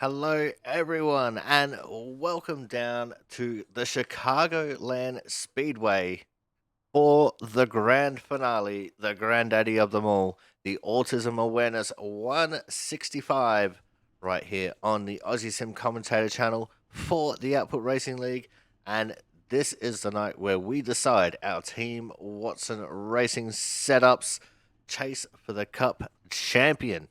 Hello, everyone, and welcome down to the Chicagoland Speedway for the grand finale, the granddaddy of them all, the Autism Awareness 165, right here on the Aussie Sim Commentator channel for the Output Racing League. And this is the night where we decide our Team Watson Racing setups chase for the Cup champion.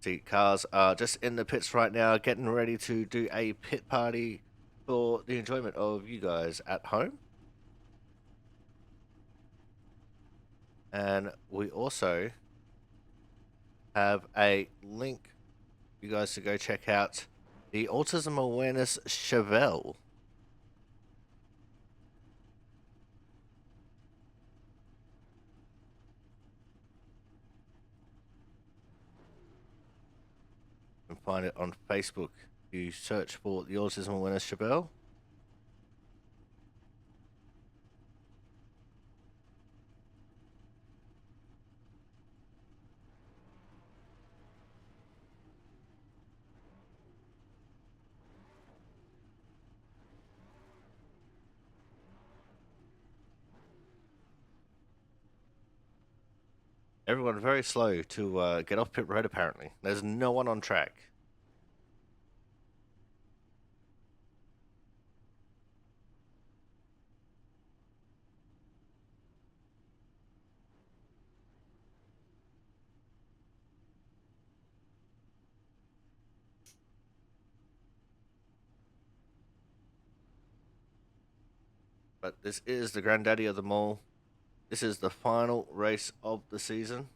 See, cars are just in the pits right now, getting ready to do a pit party for the enjoyment of you guys at home. And we also have a link for you guys to go check out the Autism Awareness Chevelle. You can find it on Facebook. You search for the Autism Awareness Chevelle. Everyone very slow to get off pit road, apparently. There's no one on track. But this is the granddaddy of them all. This is the final race of the season.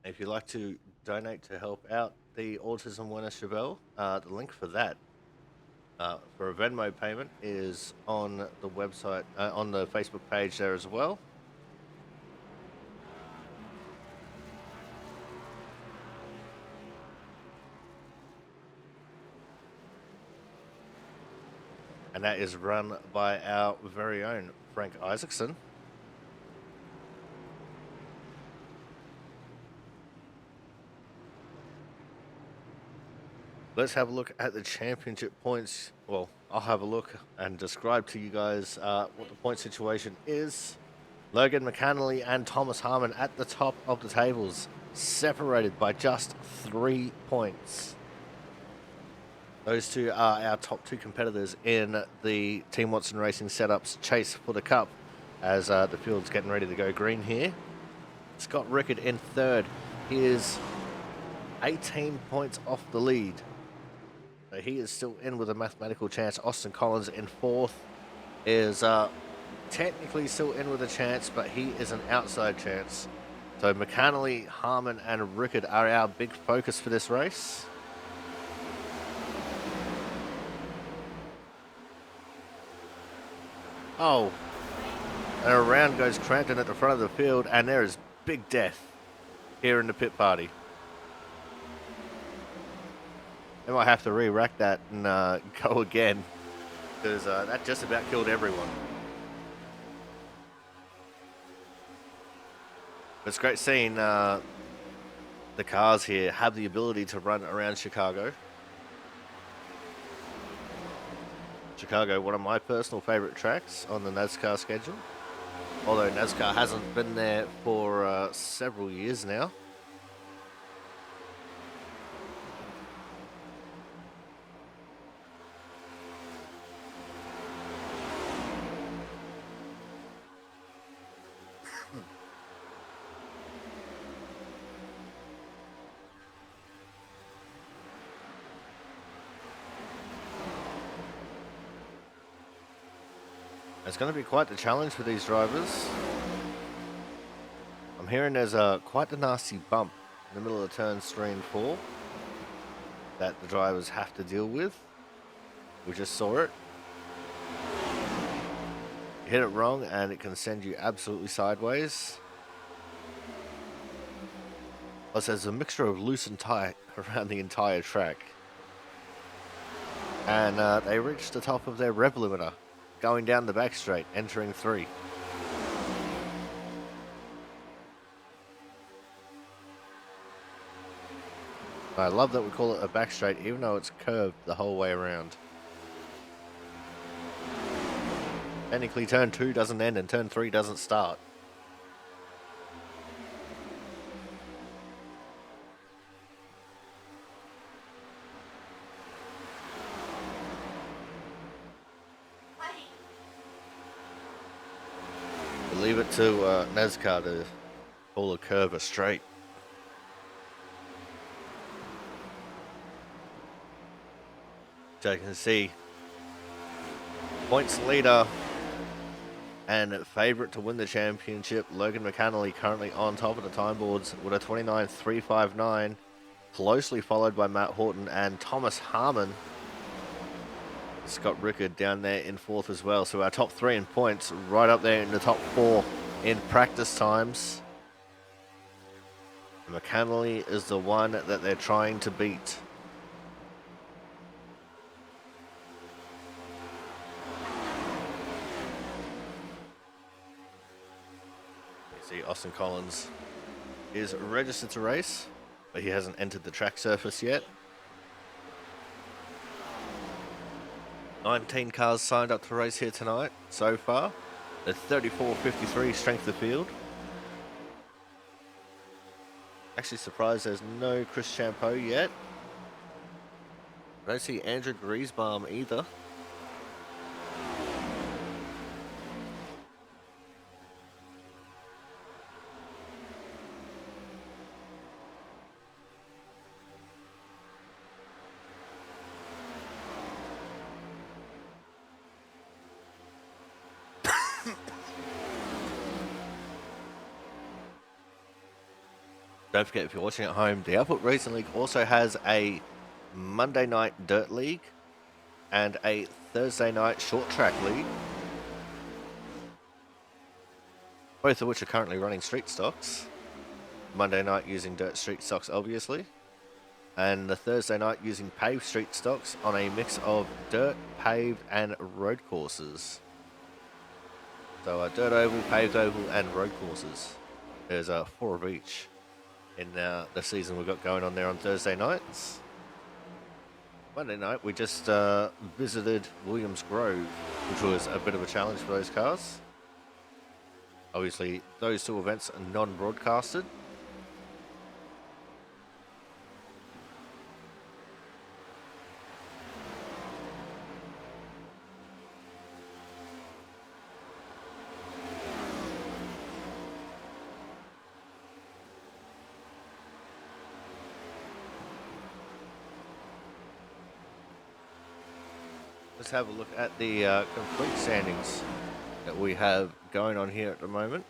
If you'd like to donate to help out the Autism Winner Chevelle, the link for that for a Venmo payment is on the website, on the Facebook page there as well. And that is run by our very own Frank Isaacson. Let's have a look at the championship points. Well, I'll have a look and describe to you guys what the point situation is. Logan McAnally and Thomas Harmon at the top of the tables, separated by just 3 points. Those two are our top two competitors in the Team Watson Racing setups chase for the Cup as the field's getting ready to go green here. Scott Rickard in third. He is 18 points off the lead. So he is still in with a mathematical chance. Austin Collins in fourth is technically still in with a chance, but he is an outside chance. So McAnally, Harmon, and Rickard are our big focus for this race. Oh, and around goes Crampton at the front of the field, and there is big death here in the pit party. They might have to re-rack that and go again, because that just about killed everyone. But it's great seeing the cars here have the ability to run around Chicago. Chicago, one of my personal favorite tracks on the NASCAR schedule. Although NASCAR hasn't been there for several years now. It's going to be quite the challenge for these drivers. I'm hearing there's quite a nasty bump in the middle of turns 3 and 4 that the drivers have to deal with. We just saw it. You hit it wrong and it can send you absolutely sideways. Plus there's a mixture of loose and tight around the entire track. And they reached the top of their rev limiter, going down the back straight, entering 3. I love that we call it a back straight, even though it's curved the whole way around. Technically, turn 2 doesn't end and turn 3 doesn't start. Leave it to NASCAR to call a curve a straight. So you can see points leader and favourite to win the championship, Logan McAnally, currently on top of the time boards with a 29.359, closely followed by Matt Horton and Thomas Harmon. Scott Rickard down there in 4th as well. So our top 3 in points, right up there in the top 4 in practice times. McAnally is the one that they're trying to beat. You see Austin Collins is registered to race, but he hasn't entered the track surface yet. 19 cars signed up to race here tonight so far. At 34.53 strength of field. Actually surprised there's no Chris Champeau yet. I don't see Andrew Griesbaum either. Don't forget, if you're watching at home, the Output Racing League also has a Monday night dirt league and a Thursday night short track league, both of which are currently running street stocks. Monday night using dirt street stocks, obviously, and the Thursday night using paved street stocks on a mix of dirt, paved, and road courses. So dirt oval, paved oval, and road courses. There's 4 of each in the season we've got going on there on Thursday nights. Monday night, we just visited Williams Grove, which was a bit of a challenge for those cars. Obviously, those 2 events are non-broadcasted. Let's have a look at the complete standings that we have going on here at the moment.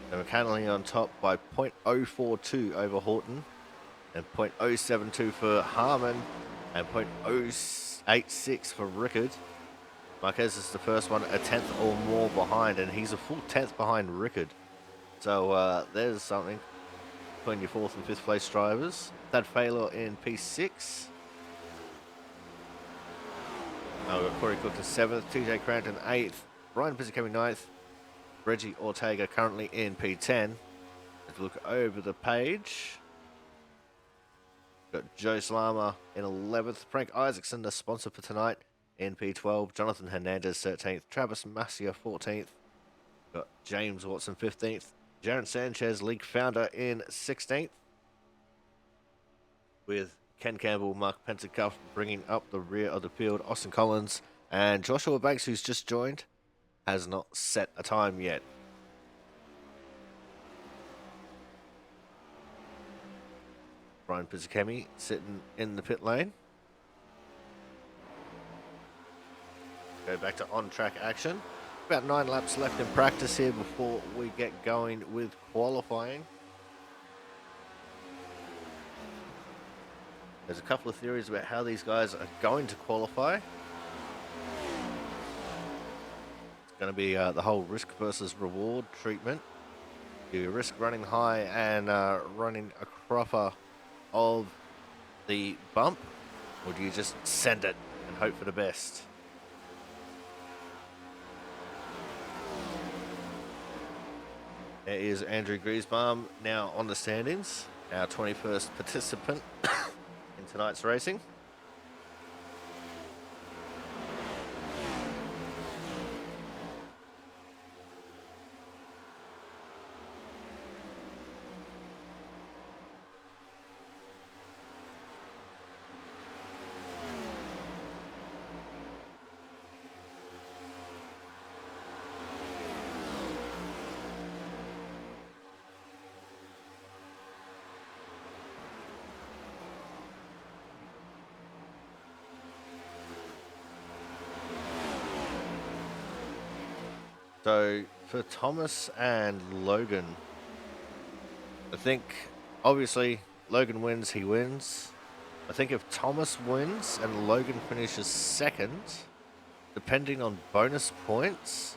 And McAnally on top by 0.042 over Horton, and 0.072 for Harmon, and 0.086 for Rickard. Marquez is the first one, a 10th or more behind, and he's a full 10th behind Rickard. So there's something between your 4th and 5th place drivers. Thad Faylor in P6. We've got Corey Cook in 7th, TJ Cranton 8th, Ryan Pizzicami 9th, Reggie Ortega currently in P10. Let's look over the page. We've got Joe Slama in 11th, Frank Isaacson, the sponsor for tonight, in P12, Jonathan Hernandez 13th, Travis Masia 14th, we've got James Watson 15th, Jaron Sanchez, league founder, in 16th, with Ken Campbell, Mark Pentecoff bringing up the rear of the field. Austin Collins and Joshua Banks, who's just joined, has not set a time yet. Brian Pizzicami sitting in the pit lane. Go back to on-track action. About 9 laps left in practice here before we get going with qualifying. There's a couple of theories about how these guys are going to qualify. It's going to be the whole risk versus reward treatment. Do you risk running high and running a cropper of the bump, or do you just send it and hope for the best? There is Andrew Griesbaum now on the standings. our 21st participant in tonight's racing. So for Thomas and Logan, I think obviously Logan wins, he wins. I think if Thomas wins and Logan finishes second, depending on bonus points,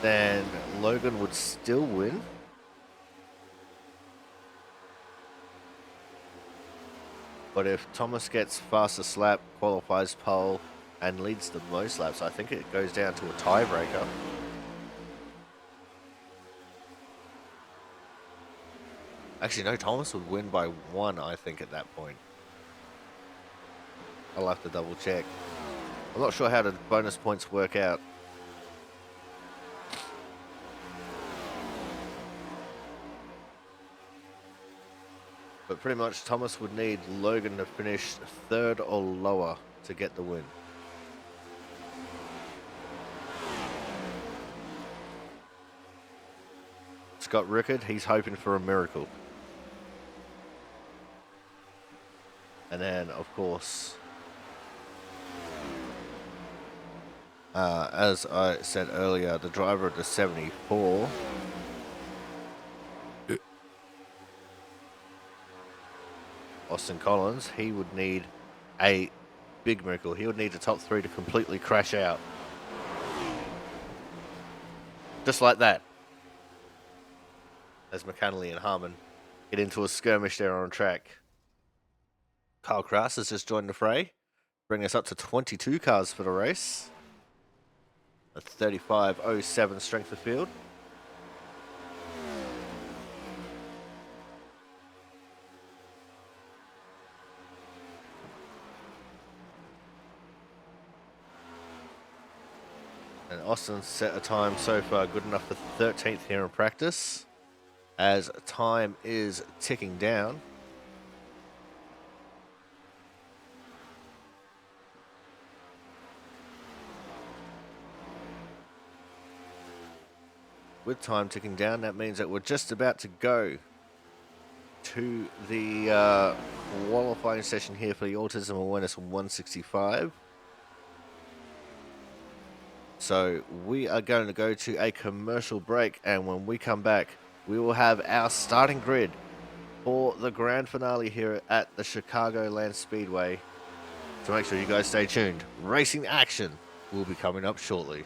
then Logan would still win. But if Thomas gets fastest lap, qualifies pole, and leads the most laps, I think it goes down to a tiebreaker. Actually, no, Thomas would win by 1, I think, at that point. I'll have to double check. I'm not sure how the bonus points work out. But pretty much Thomas would need Logan to finish 3rd or lower to get the win. Scott Rickard, he's hoping for a miracle. And then, of course, as I said earlier, the driver of the 74, Austin Collins, he would need a big miracle. He would need the top 3 to completely crash out. Just like that. As McAnally and Harmon get into a skirmish there on track. Kyle Kraus has just joined the fray, bringing us up to 22 cars for the race. A 35.07 strength of field. And Austin set a time so far good enough for 13th here in practice, as time is ticking down. With time ticking down, that means that we're just about to go to the qualifying session here for the Autism Awareness 165. So we are going to go to a commercial break, and when we come back, we will have our starting grid for the grand finale here at the Chicagoland Speedway. So make sure you guys stay tuned. Racing action will be coming up shortly.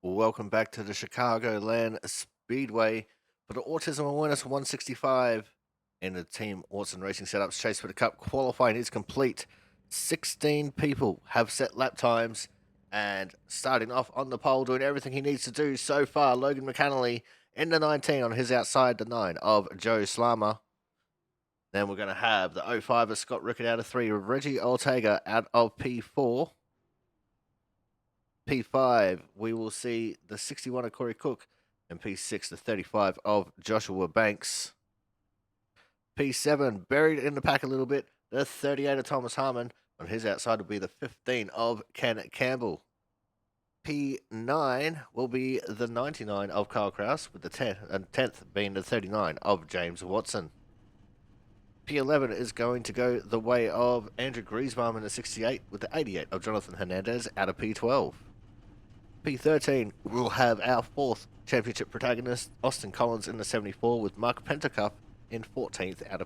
Welcome back to the Chicagoland Speedway for the Autism Awareness 165 in the Team Watson Racing Setups Chase for the Cup. Qualifying is complete. 16 people have set lap times, and starting off on the pole, doing everything he needs to do so far, Logan McAnally in the 19 on his outside, the 9 of Joe Slammer. Then we're going to have the 05 of Scott Rickett out of 3, Reggie Ortega out of P4. P5, we will see the 61 of Corey Cook, and P6, the 35 of Joshua Banks. P7, buried in the pack a little bit, the 38 of Thomas Harmon. On his outside will be the 15 of Ken Campbell. P9 will be the 99 of Kyle Kraus, with the 10th being the 39 of James Watson. P11 is going to go the way of Andrew Griesbaum in the 68, with the 88 of Jonathan Hernandez out of P12. P13, we'll have our 4th championship protagonist, Austin Collins in the 74, with Mark Pentacup in 14th out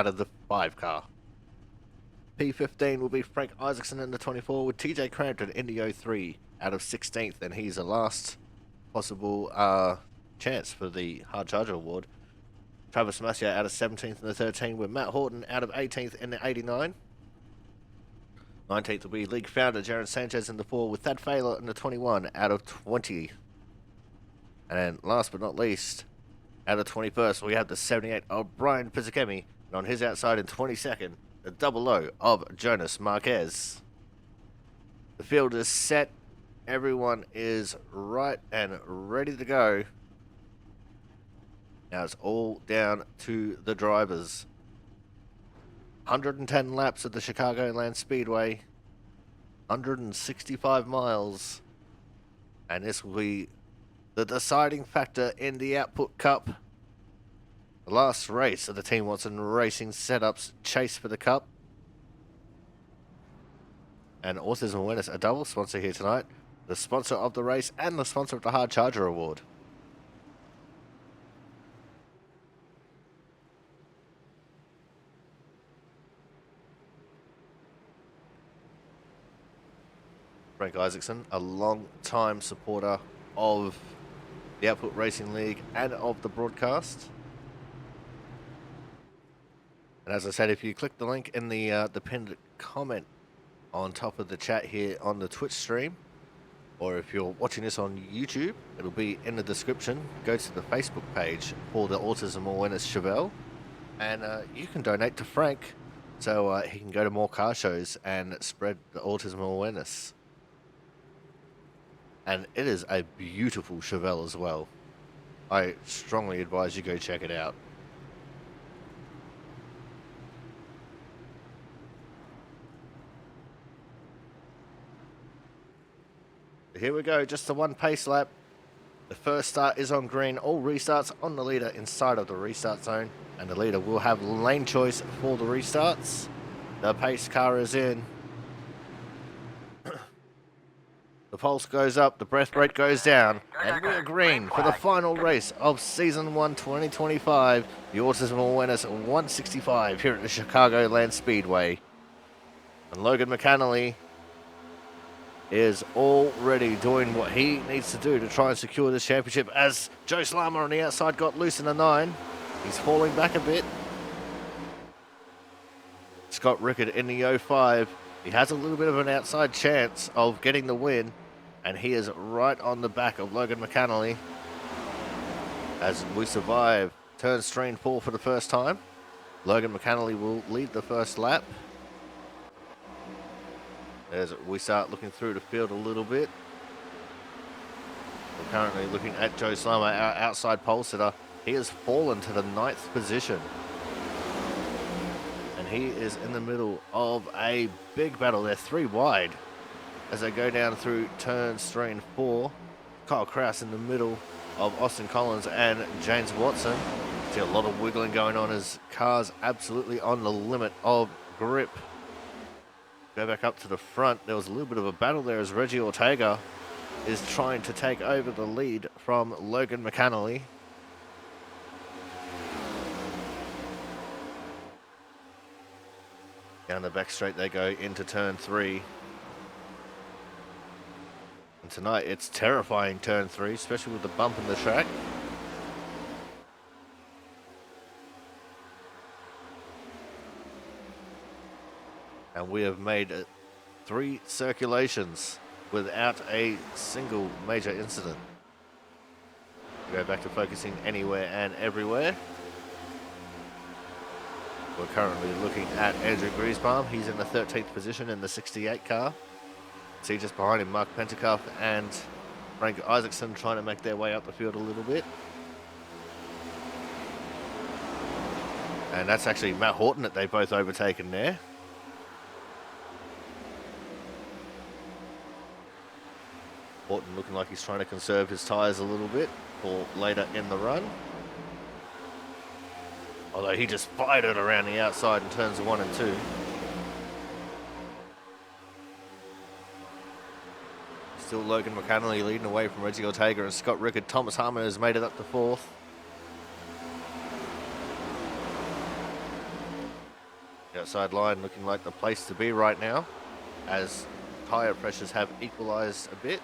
of the 5 car. P15 will be Frank Isaacson in the 24, with TJ Crampton in the 03 out of 16th, and he's the last possible chance for the Hard Charger Award. Travis Masia out of 17th in the 13, with Matt Horton out of 18th in the 89. 19th will be league founder Jaron Sanchez in the 4, with Thad Failer in the 21 out of 20. And then last but not least, out of 21st, we have the 78 of Brian Pizzakemi, and on his outside in 22nd, the 00 of Jonas Marquez. The field is set. Everyone is right and ready to go. Now it's all down to the drivers. 110 laps at the Chicagoland Speedway, 165 miles, and this will be the deciding factor in the Output Cup. The last race of the Team Watson Racing Setups Chase for the Cup. And Autism Awareness, a double sponsor here tonight, the sponsor of the race and the sponsor of the Hard Charger Award. Frank Isaacson, a long-time supporter of the Output Racing League and of the broadcast. And as I said, if you click the link in the pinned comment on top of the chat here on the Twitch stream, or if you're watching this on YouTube, it'll be in the description. Go to the Facebook page for the Autism Awareness Chevelle, and you can donate to Frank so he can go to more car shows and spread the autism awareness. And it is a beautiful Chevelle as well. I strongly advise you go check it out. Here we go, just the one pace lap. The first start is on green. All restarts on the leader inside of the restart zone. And the leader will have lane choice for the restarts. The pace car is in. The pulse goes up, the breath rate goes down, and we are green for the final race of Season 1 2025, the Autism Awareness 165 here at the Chicagoland Speedway. And Logan McAnally is already doing what he needs to do to try and secure this championship, as Joe Slammer on the outside got loose in the 9. He's falling back a bit. Scott Rickett in the 05. He has a little bit of an outside chance of getting the win, and he is right on the back of Logan McAnally as we survive turn strain 4 for the first time. Logan McAnally will lead the first lap. As we start looking through the field a little bit. We're currently looking at Joe Slammer, our outside pole sitter. He has fallen to the 9th position. And he is in the middle of a big battle. They're 3 wide as they go down through turn strain 4. Kyle Kraus in the middle of Austin Collins and James Watson. See a lot of wiggling going on as cars absolutely on the limit of grip. Go back up to the front. There was a little bit of a battle there as Reggie Ortega is trying to take over the lead from Logan McAnally. Down the back straight they go into turn 3. And tonight it's terrifying turn 3, especially with the bump in the track. And we have made 3 circulations without a single major incident. We go back to focusing anywhere and everywhere. We're currently looking at Andrew Griesbaum. He's in the 13th position in the 68 car. See just behind him, Mark Pentikoff and Frank Isaacson trying to make their way up the field a little bit. And that's actually Matt Horton that they both overtaken there. Horton looking like he's trying to conserve his tyres a little bit for later in the run. Although he just fired it around the outside in turns 1 and 2. Still Logan McCannley leading away from Reggie Ortega and Scott Rickard. Thomas Harmon has made it up to 4th. The outside line looking like the place to be right now, as tyre pressures have equalised a bit.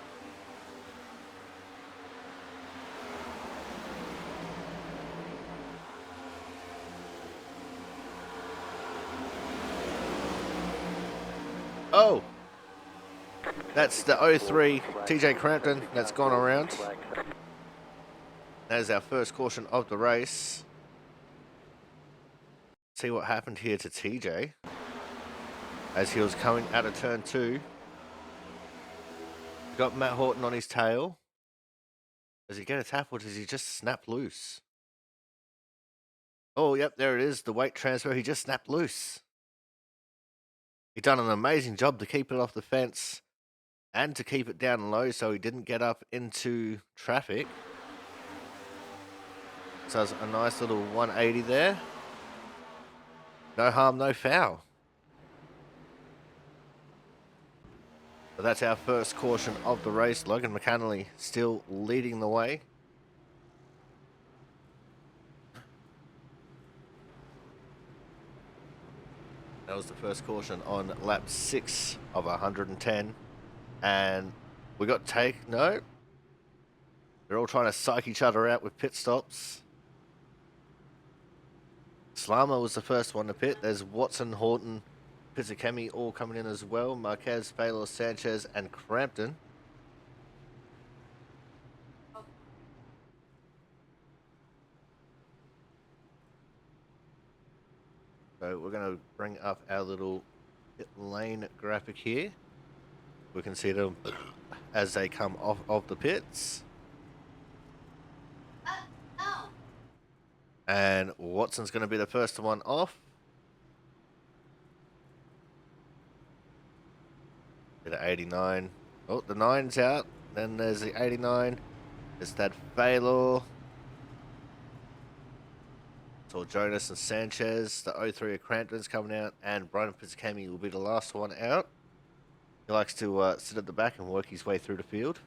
Oh, that's the 03 TJ Crampton that's gone around. That is our first caution of the race. See what happened here to TJ as he was coming out of turn 2. Got Matt Horton on his tail. Does he get a tap or does he just snap loose? Oh, yep, there it is. The weight transfer. He just snapped loose. He done an amazing job to keep it off the fence and to keep it down low so he didn't get up into traffic. So it's a nice little 180 there. No harm, no foul. So that's our first caution of the race. Logan McCannley still leading the way. That was the first caution on lap 6 of 110. And we got no. They're all trying to psych each other out with pit stops. Slama was the first one to pit. There's Watson, Horton, Pizzakemi all coming in as well. Marquez, Baylor, Sanchez, and Crampton. So we're going to bring up our little pit lane graphic here. We can see them as they come off of the pits. And Watson's going to be the first one off. Get an 89. Oh, the 9's out. Then there's the 89. There's that Baylor. So Jonas and Sanchez. The 03 of Crampton's coming out. And Brian Pizzakemi will be the last one out. He likes to sit at the back and work his way through the field.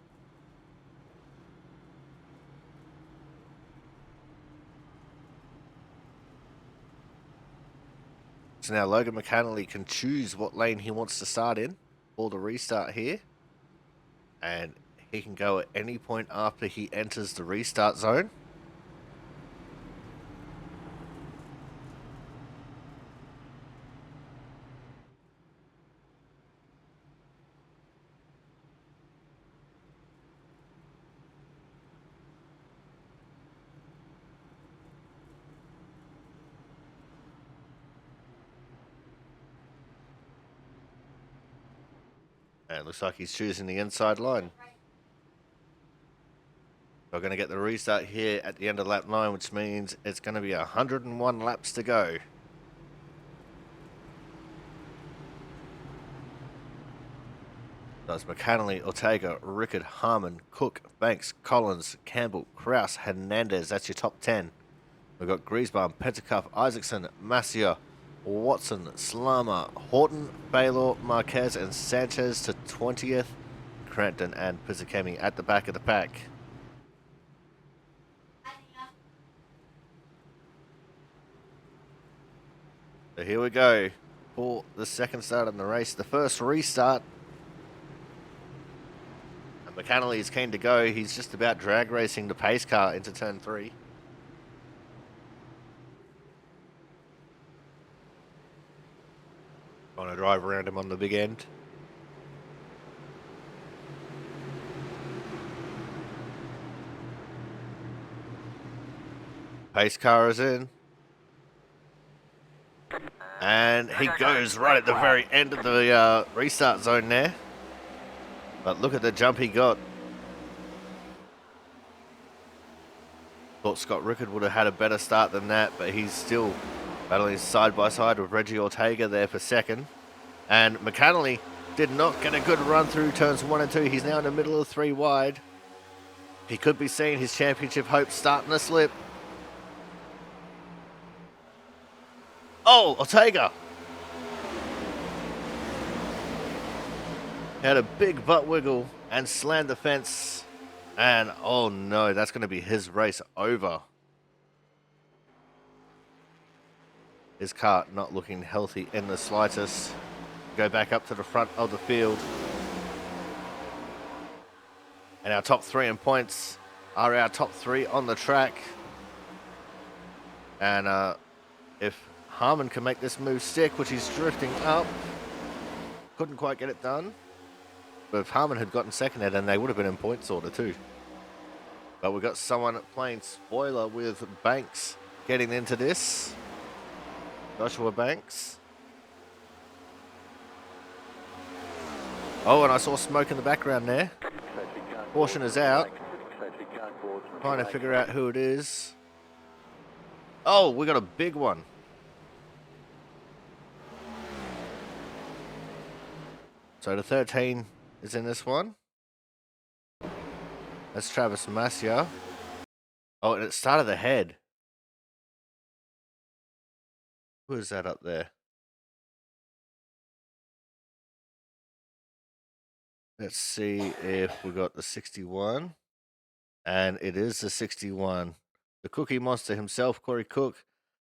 So now Logan McCannley can choose what lane he wants to start in for the restart here. And he can go at any point after he enters the restart zone. And it looks like he's choosing the inside line. We're going to get the restart here at the end of lap 9, which means it's going to be 101 laps to go. That's McCannley, Ortega, Rickard, Harmon, Cook, Banks, Collins, Campbell, Kraus, Hernandez. That's your top 10. We've got Griesbaum, Pentikoff, Isaacson, Masia, Watson, Slama, Horton, Baylor, Marquez, and Sanchez to 20th. Crampton and Pizzakemi at the back of the pack. So here we go for the second start in the race. The first restart. McAnally is keen to go. He's just about drag racing the pace car into turn 3. Trying to drive around him on the big end. Pace car is in. And he goes right at the very end of the restart zone there. But look at the jump he got. Thought Scott Rickard would have had a better start than that, but he's still battling side by side with Reggie Ortega there for second. And McAnally did not get a good run through turns 1 and 2. He's now in the middle of 3 wide. He could be seeing his championship hopes starting to slip. Oh, Ortega! Had a big butt wiggle and slammed the fence. And oh no, that's going to be his race over. His car not looking healthy in the slightest. Go back up to the front of the field. And our top 3 in points are our top 3 on the track. And if Harmon can make this move stick, which he's drifting up, couldn't quite get it done. But if Harmon had gotten second there, then they would have been in points order too. But we've got someone playing spoiler with Banks getting into this. Joshua Banks. Oh, and I saw smoke in the background there. Caution is out. Trying to figure out who it is. Oh, we got a big one. So the 13 is in this one. That's Travis Masia. Oh, and it started ahead. Who is that up there? Let's see if we got the 61. And it is the 61. The Cookie Monster himself, Corey Cook.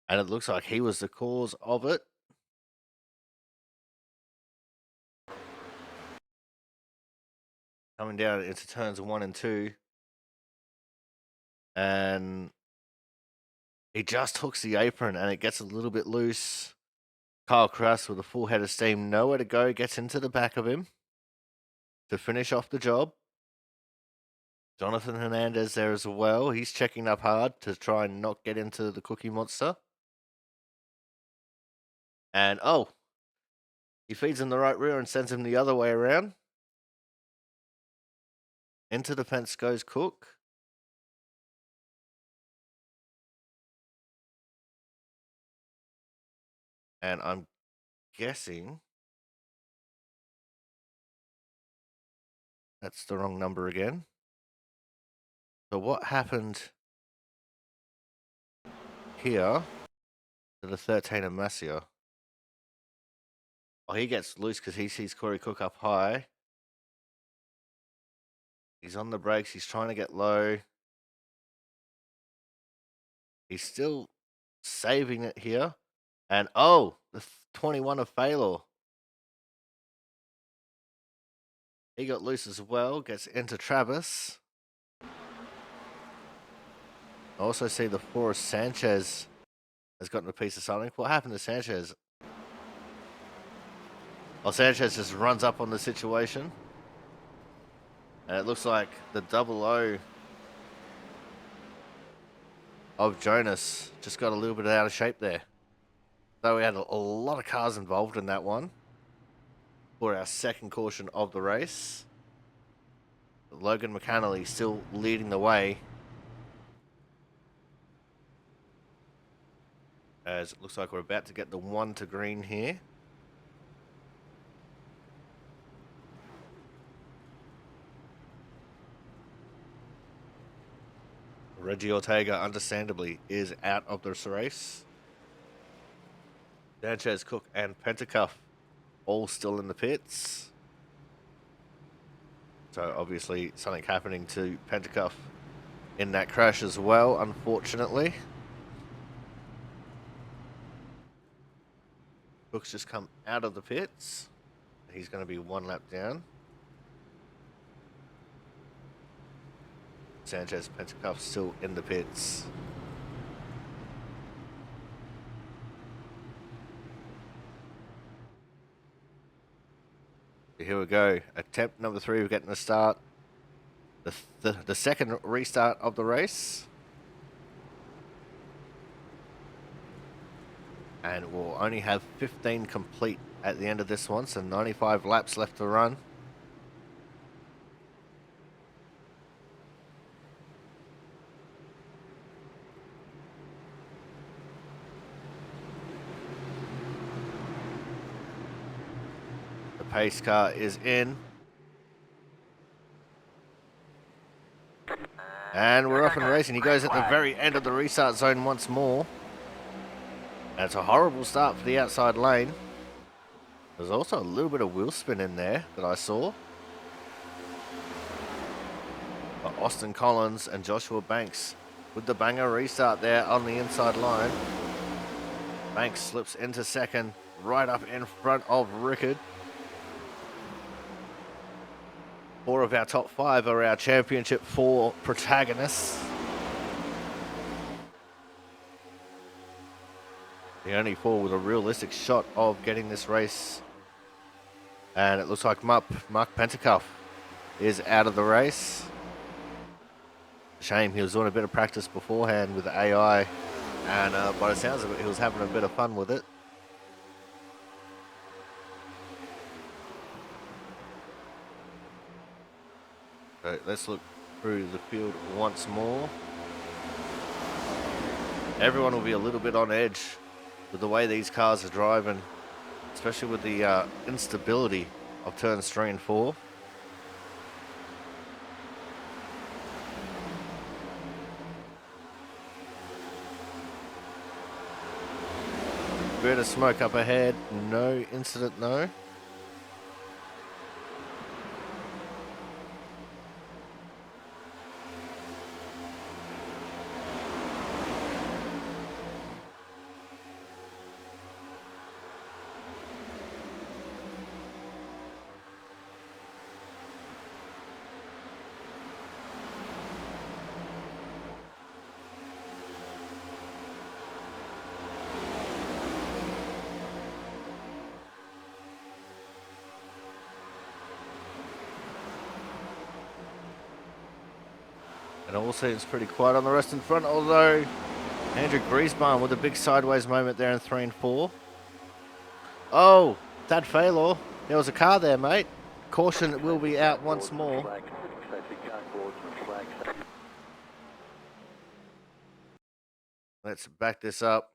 And it looks like he was the cause of it. Coming down into turns 1 and 2. And he just hooks the apron and it gets a little bit loose. Kyle Krass with a full head of steam, nowhere to go, gets into the back of him to finish off the job. Jonathan Hernandez there as well. He's checking up hard to try and not get into the Cookie Monster. And oh, he feeds him the right rear and sends him the other way around. Into the fence goes Cook. And I'm guessing that's the wrong number again. So what happened here to the 13 of Masia? Oh, he gets loose because he sees Corey Cook up high. He's on the brakes. He's trying to get low. He's still saving it here. And oh, the 21 of Phalor. He got loose as well. Gets into Travis. I also see the 4 of Sanchez has gotten a piece of something. What happened to Sanchez? Oh, Sanchez just runs up on the situation. And it looks like the 00 of Jonas just got a little bit out of shape there. So we had a lot of cars involved in that one for our second caution of the race. Logan McAnally still leading the way, as it looks like we're about to get the 1 to green here. Reggie Ortega, understandably, is out of this race. Sanchez, Cook, and Pentacuff all still in the pits. So obviously something happening to Pentacuff in that crash as well, unfortunately. Cook's just come out of the pits. He's going to be 1 lap down. Sanchez Pentecough still in the pits. Here we go. Attempt number 3. We're getting a start. The second restart of the race. And we'll only have 15 complete at the end of this one, so 95 laps left to run. The pace car is in. And we're off and racing. He goes at the very end of the restart zone once more. And it's a horrible start for the outside lane. There's also a little bit of wheel spin in there that I saw. But Austin Collins and Joshua Banks with the banger restart there on the inside line. Banks slips into second, right up in front of Rickard. 4 of our top 5 are our Championship 4 protagonists. The only 4 with a realistic shot of getting this race. And it looks like Mark Pentecough is out of the race. Shame, he was doing a bit of practice beforehand with the AI. And by the sounds of it, he was having a bit of fun with it. So let's look through the field once more. Everyone will be a little bit on edge with the way these cars are driving, especially with the instability of turns 3 and 4. Bit of smoke up ahead, no incident, no. And it all seems pretty quiet on the rest in front, although Andrew Griesbaum with a big sideways moment there in 3 and 4. Oh, Thad Faylor, there was a car there, mate. Caution will be out once more. Let's back this up.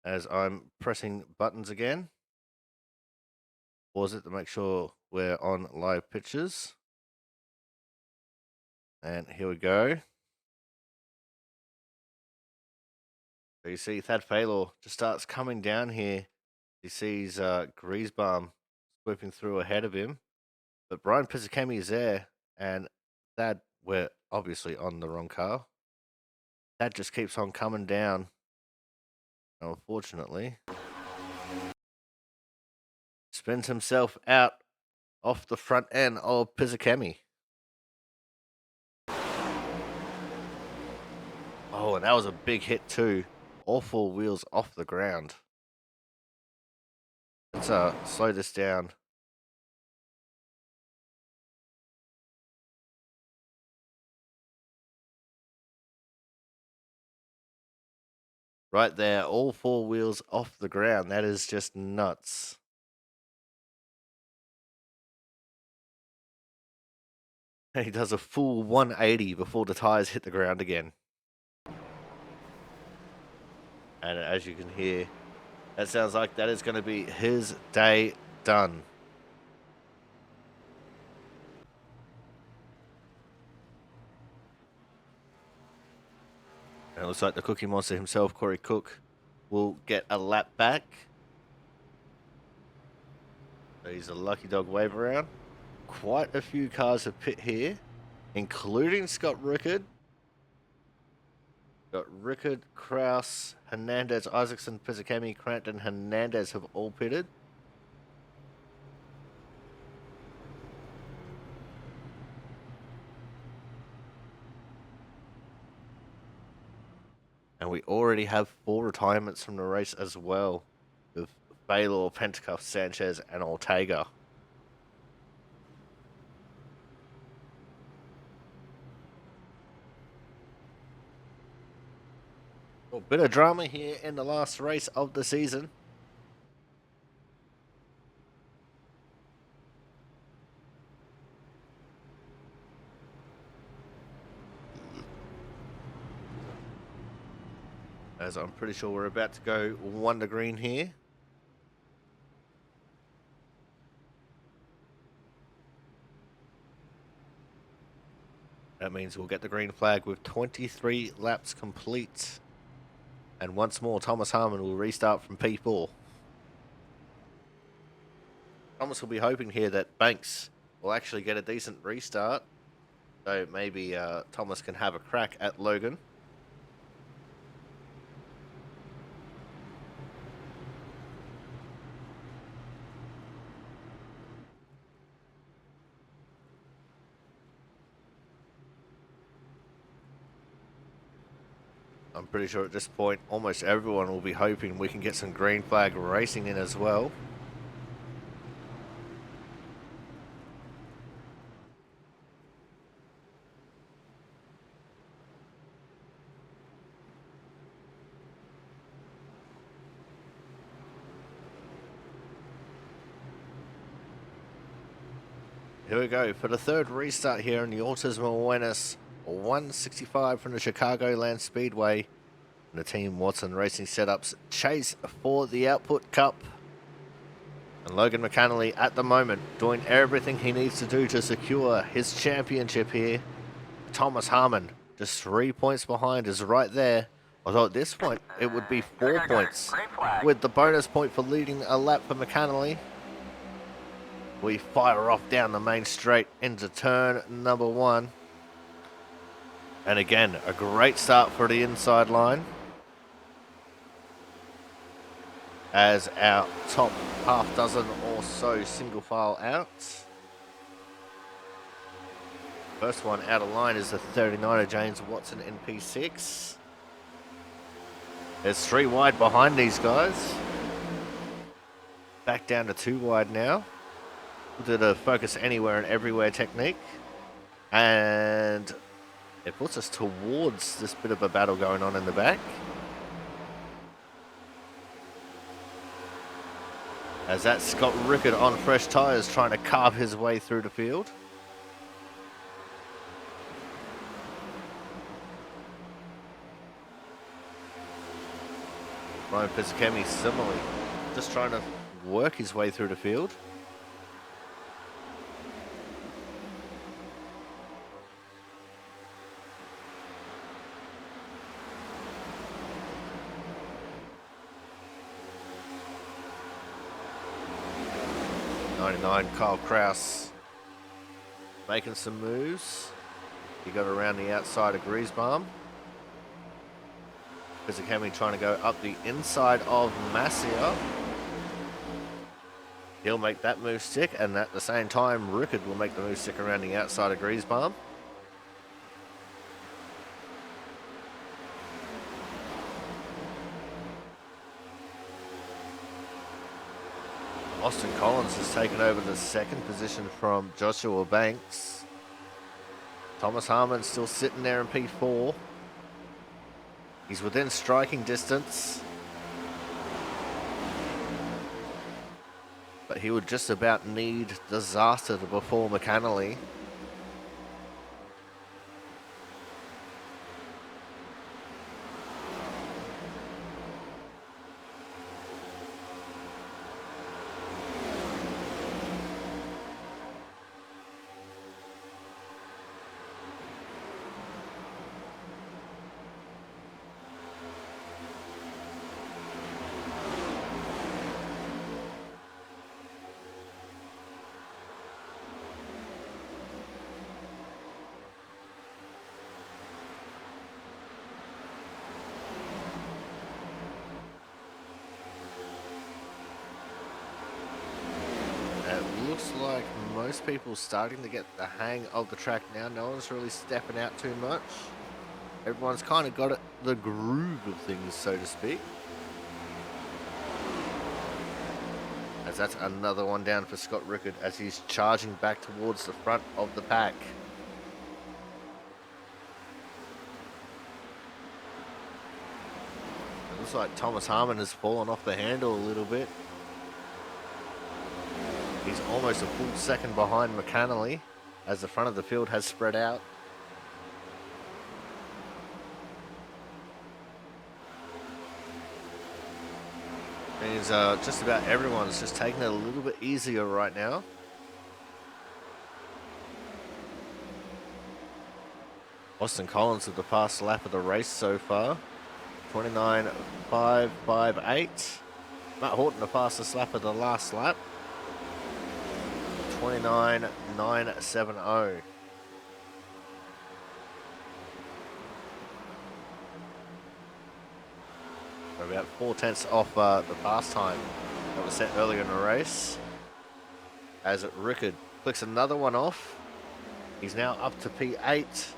As I'm pressing buttons again. Pause it to make sure we're on live pictures. And here we go. So you see Thad Faylor just starts coming down here. He sees Griesbaum swooping through ahead of him. But Brian Pizzicami is there, and Thad, we're obviously on the wrong car. Thad just keeps on coming down. Unfortunately, spins himself out off the front end of Pizzicami. Oh, and that was a big hit too. All 4 wheels off the ground. Let's slow this down. Right there, all 4 wheels off the ground. That is just nuts. And he does a full 180 before the tires hit the ground again. And as you can hear, that sounds like that is going to be his day done. And it looks like the Cookie Monster himself, Corey Cook, will get a lap back. So he's a lucky dog wave around. Quite a few cars have pit here, including Scott Rickard. Got Rickard, Kraus, Hernandez, Isaacson, Pizzicami, Crampton, Hernandez have all pitted. And we already have 4 retirements from the race as well, with Baylor, Pentecost, Sanchez, and Ortega. A bit of drama here in the last race of the season. As I'm pretty sure we're about to go 1 to green here. That means we'll get the green flag with 23 laps complete. And once more, Thomas Harmon will restart from P4. Thomas will be hoping here that Banks will actually get a decent restart. So maybe Thomas can have a crack at Logan. I'm pretty sure at this point, almost everyone will be hoping we can get some green flag racing in as well. Here we go for the third restart here in the Autism Awareness 165 from the Chicagoland Speedway. And the Team Watson Racing setups chase for the Output Cup. And Logan McAnally at the moment doing everything he needs to do to secure his championship here. Thomas Harmon just 3 points behind is right there. Although at this point it would be 4 points with the bonus point for leading a lap for McAnally. We fire off down the main straight into turn number 1. And again, a great start for the inside line. As our top half dozen or so single file out. First one out of line is the 39er James Watson in P6. There's 3 wide behind these guys. Back down to 2 wide now. We'll do the focus anywhere and everywhere technique. And it puts us towards this bit of a battle going on in the back. As that's Scott Rickard on fresh tyres trying to carve his way through the field. Ryan Pizzakemi similarly just trying to work his way through the field. Kyle Kraus making some moves. He got around the outside of Griesbaum. Pizzakemi trying to go up the inside of Massia. He'll make that move stick, and at the same time, Rickard will make the move stick around the outside of Griesbaum. Austin Collins has taken over the second position from Joshua Banks. Thomas Harmon still sitting there in P4. He's within striking distance. But he would just about need disaster to befall McAnally. Looks like most people starting to get the hang of the track now. No one's really stepping out too much. Everyone's kind of got the groove of things, so to speak. As that's another one down for Scott Rickard as he's charging back towards the front of the pack. It looks like Thomas Harmon has fallen off the handle a little bit. He's almost a full second behind McAnally as the front of the field has spread out. Means just about everyone's just taking it a little bit easier right now. Austin Collins with the fast lap of the race so far. 29.558. Matt Horton the fastest lap of the last lap. 29.970. We're about 4/10 off the pass time that was set earlier in the race. As Rickard clicks another one off. He's now up to P8.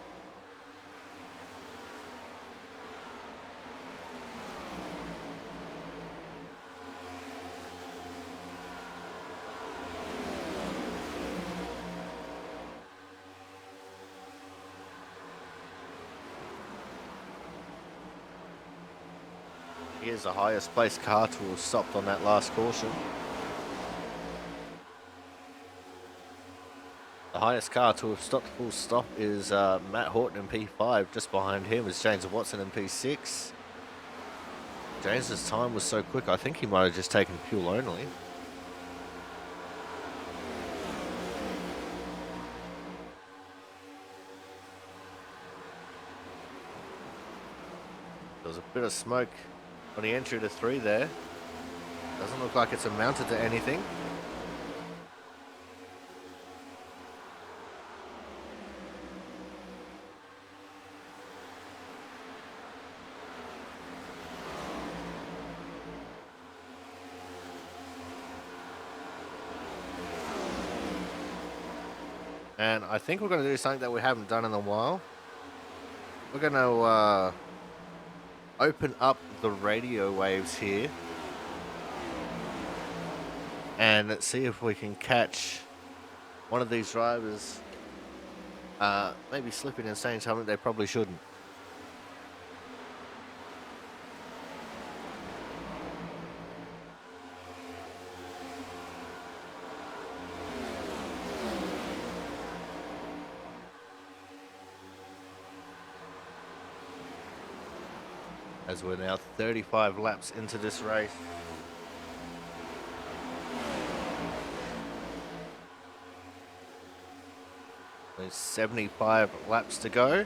He is the highest placed car to have stopped on that last caution. The highest car to have stopped full stop is Matt Horton in P5. Just behind him is James Watson in P6. James's time was so quick, I think he might have just taken fuel only. There was a bit of smoke on the entry to 3 there. Doesn't look like it's amounted to anything. And I think we're going to do something that we haven't done in a while. We're going to open up the radio waves here and see if we can catch one of these drivers maybe slipping and saying something they probably shouldn't. As we're now 35 laps into this race. There's 75 laps to go.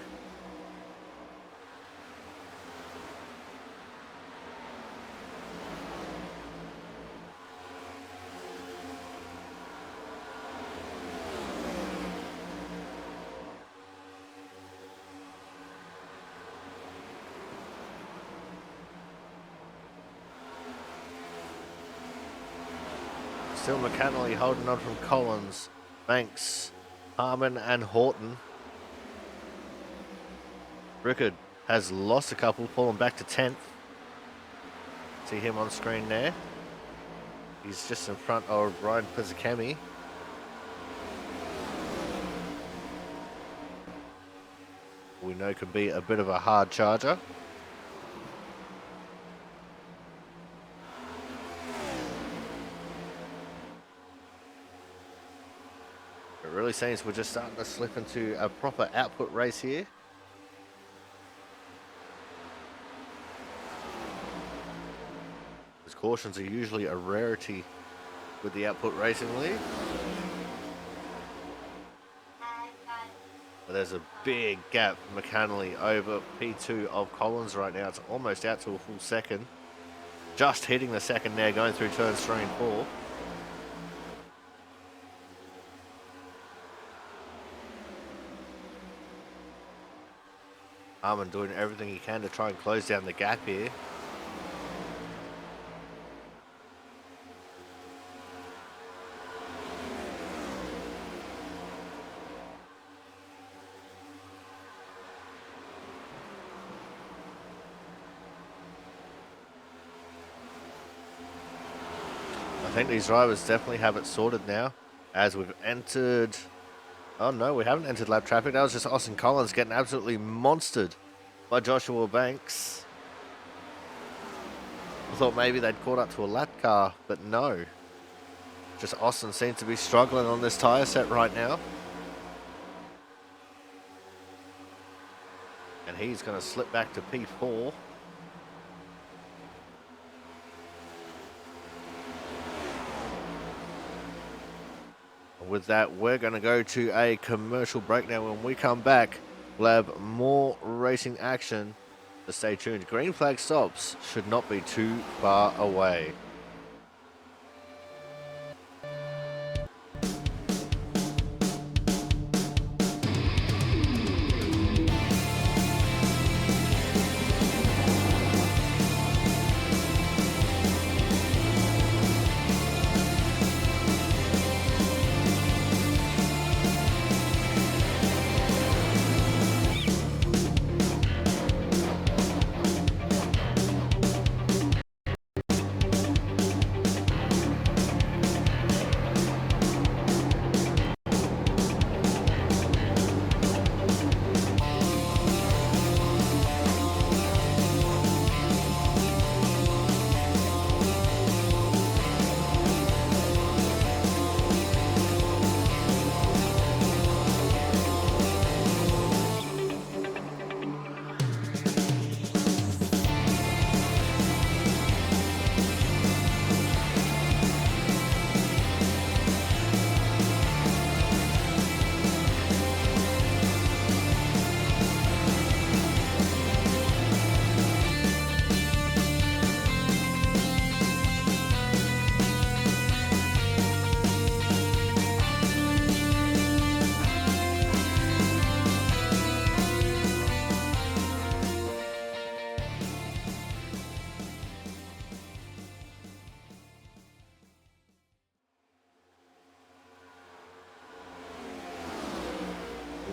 Still McAnally holding on from Collins, Banks, Harmon and Horton. Rickard has lost a couple, fallen back to 10th. See him on screen there. He's just in front of Ryan Pizzakemi. We know can be a bit of a hard charger. It really seems we're just starting to slip into a proper output race here. As cautions are usually a rarity with the output racing league. But there's a big gap, McAnally over P2 of Collins right now. It's almost out to a full second. Just hitting the second there, going through turns 3 and 4. Harmon doing everything he can to try and close down the gap here. think these drivers definitely have it sorted now, as we've entered... Oh no, we haven't entered lap traffic. That was just Austin Collins getting absolutely monstered by Joshua Banks. I thought maybe they'd caught up to a lap car, but no. Just Austin seems to be struggling on this tyre set right now. And he's going to slip back to P4. With that, we're going to go to a commercial break now. When we come back, we'll have more racing action. So stay tuned. Green flag stops should not be too far away.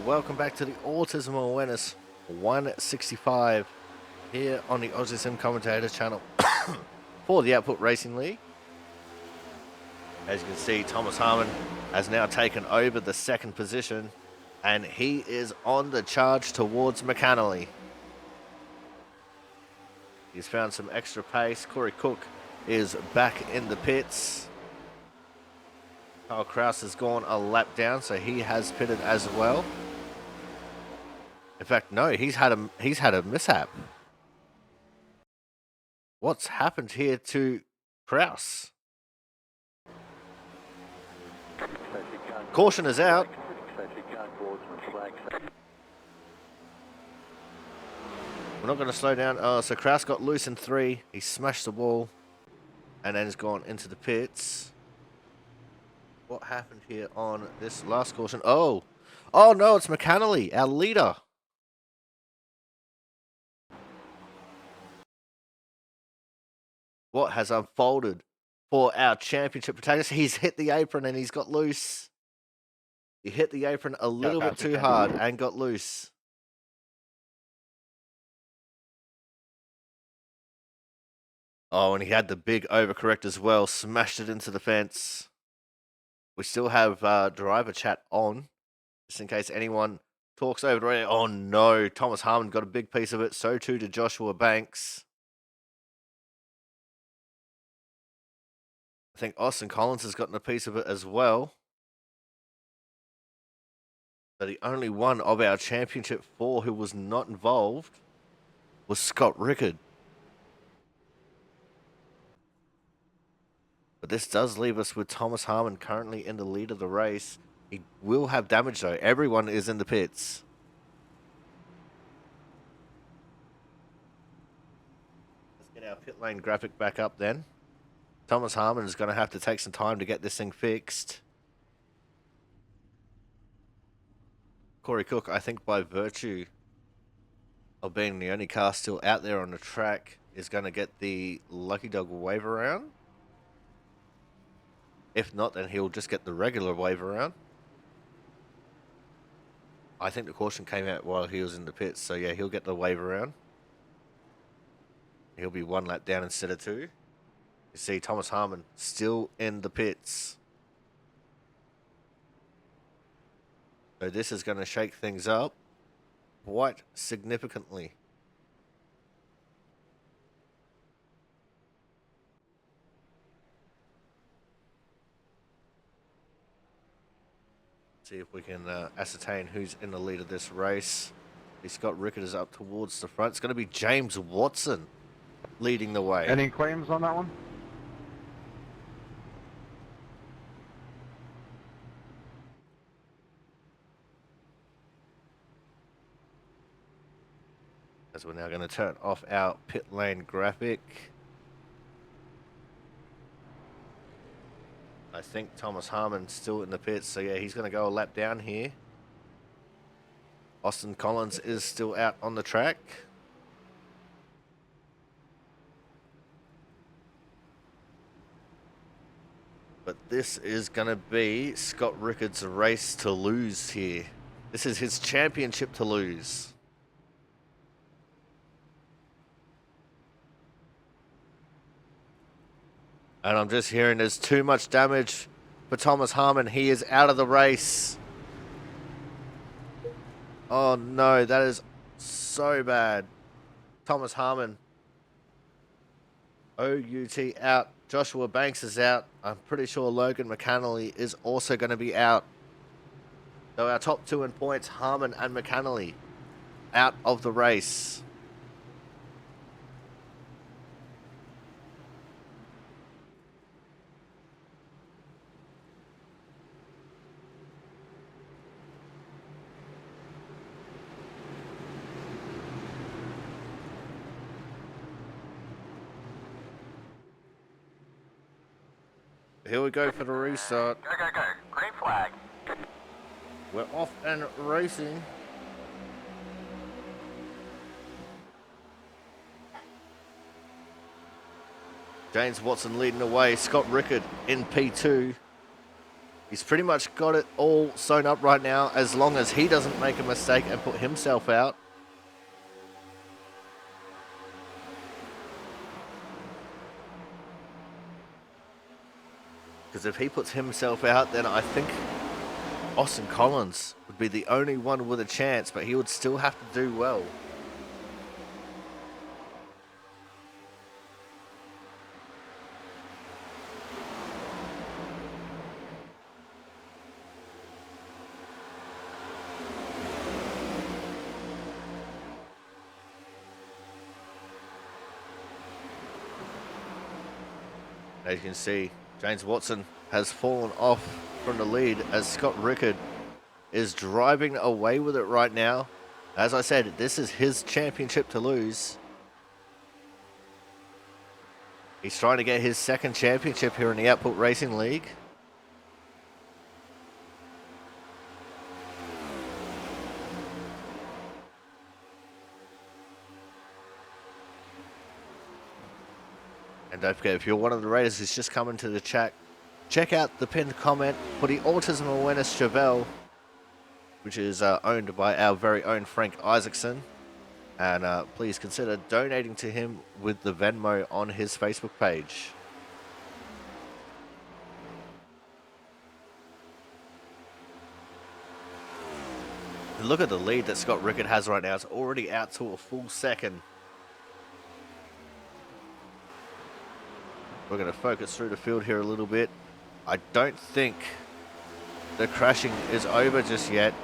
Welcome back to the Autism Awareness 165 here on the Autism Commentator channel for the Output Racing League. As you can see, Thomas Harmon has now taken over the second position and he is on the charge towards McAnally. He's found some extra pace. Corey Cook is back in the pits. Kyle Kraus has gone a lap down, so he has pitted as well. In fact, no, he's had a mishap. What's happened here to Kraus? Caution is out. We're not going to slow down. Oh, so Kraus got loose in 3. He smashed the wall and then has gone into the pits. What happened here on this last caution? Oh no, it's McAnally, our leader. What has unfolded for our championship protagonist? He's hit the apron and he's got loose. He hit the apron a little bit too hard and got loose. Oh, and he had the big overcorrect as well. Smashed it into the fence. We still have driver chat on, just in case anyone talks over the radio. Oh no, Thomas Harmon got a big piece of it. So too did Joshua Banks. I think Austin Collins has gotten a piece of it as well. But the only one of our championship 4 who was not involved was Scott Rickard. But this does leave us with Thomas Harmon currently in the lead of the race. He will have damage though. Everyone is in the pits. Let's get our pit lane graphic back up then. Thomas Harmon is going to have to take some time to get this thing fixed. Corey Cook, I think by virtue of being the only car still out there on the track, is going to get the Lucky Dog wave around. If not, then he'll just get the regular wave around. I think the caution came out while he was in the pits, so yeah, he'll get the wave around. He'll be 1 lap down instead of 2. You see Thomas Harmon still in the pits. So this is going to shake things up quite significantly. See if we can ascertain who's in the lead of this race. Scott Rickett is up towards the front. It's going to be James Watson leading the way. Any claims on that one? As we're now going to turn off our pit lane graphic. I think Thomas Harmon's still in the pits, so yeah, he's going to go a lap down here. Austin Collins is still out on the track. But this is going to be Scott Rickett's race to lose here. This is his championship to lose. And I'm just hearing there's too much damage for Thomas Harmon. He is out of the race. Oh no, that is so bad. Thomas Harmon. OUT out. Joshua Banks is out. I'm pretty sure Logan McAnally is also going to be out. So our top two in points, Harmon and McAnally, out of the race. Here we go for the restart. Go, go, go. Green flag. We're off and racing. James Watson leading the way. Scott Rickett in P2. He's pretty much got it all sewn up right now as long as he doesn't make a mistake and put himself out. Because if he puts himself out, then I think Austin Collins would be the only one with a chance, but he would still have to do well. As you can see, James Watson has fallen off from the lead as Scott Rickett is driving away with it right now. As I said, this is his championship to lose. He's trying to get his second championship here in the Output Racing League. And don't forget, if you're one of the raiders who's just come into the chat, check out the pinned comment for the Autism Awareness Chevelle, which is owned by our very own Frank Isaacson. And please consider donating to him with the Venmo on his Facebook page. And look at the lead that Scott Rickett has right now. It's already out to a full second. We're going to focus through the field here a little bit. I don't think the crashing is over just yet.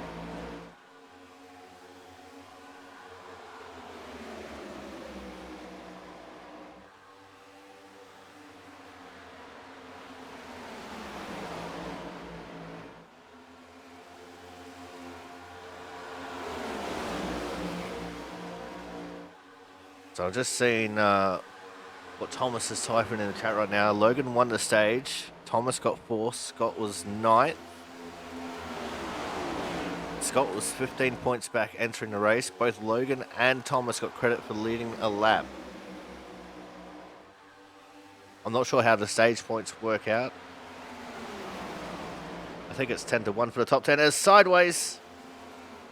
So I'm just seeing what Thomas is typing in the chat right now. Logan won the stage. Thomas got 4th. Scott was 9th. Scott was 15 points back entering the race. Both Logan and Thomas got credit for leading a lap. I'm not sure how the stage points work out. I think it's 10-1 for the top 10. As sideways.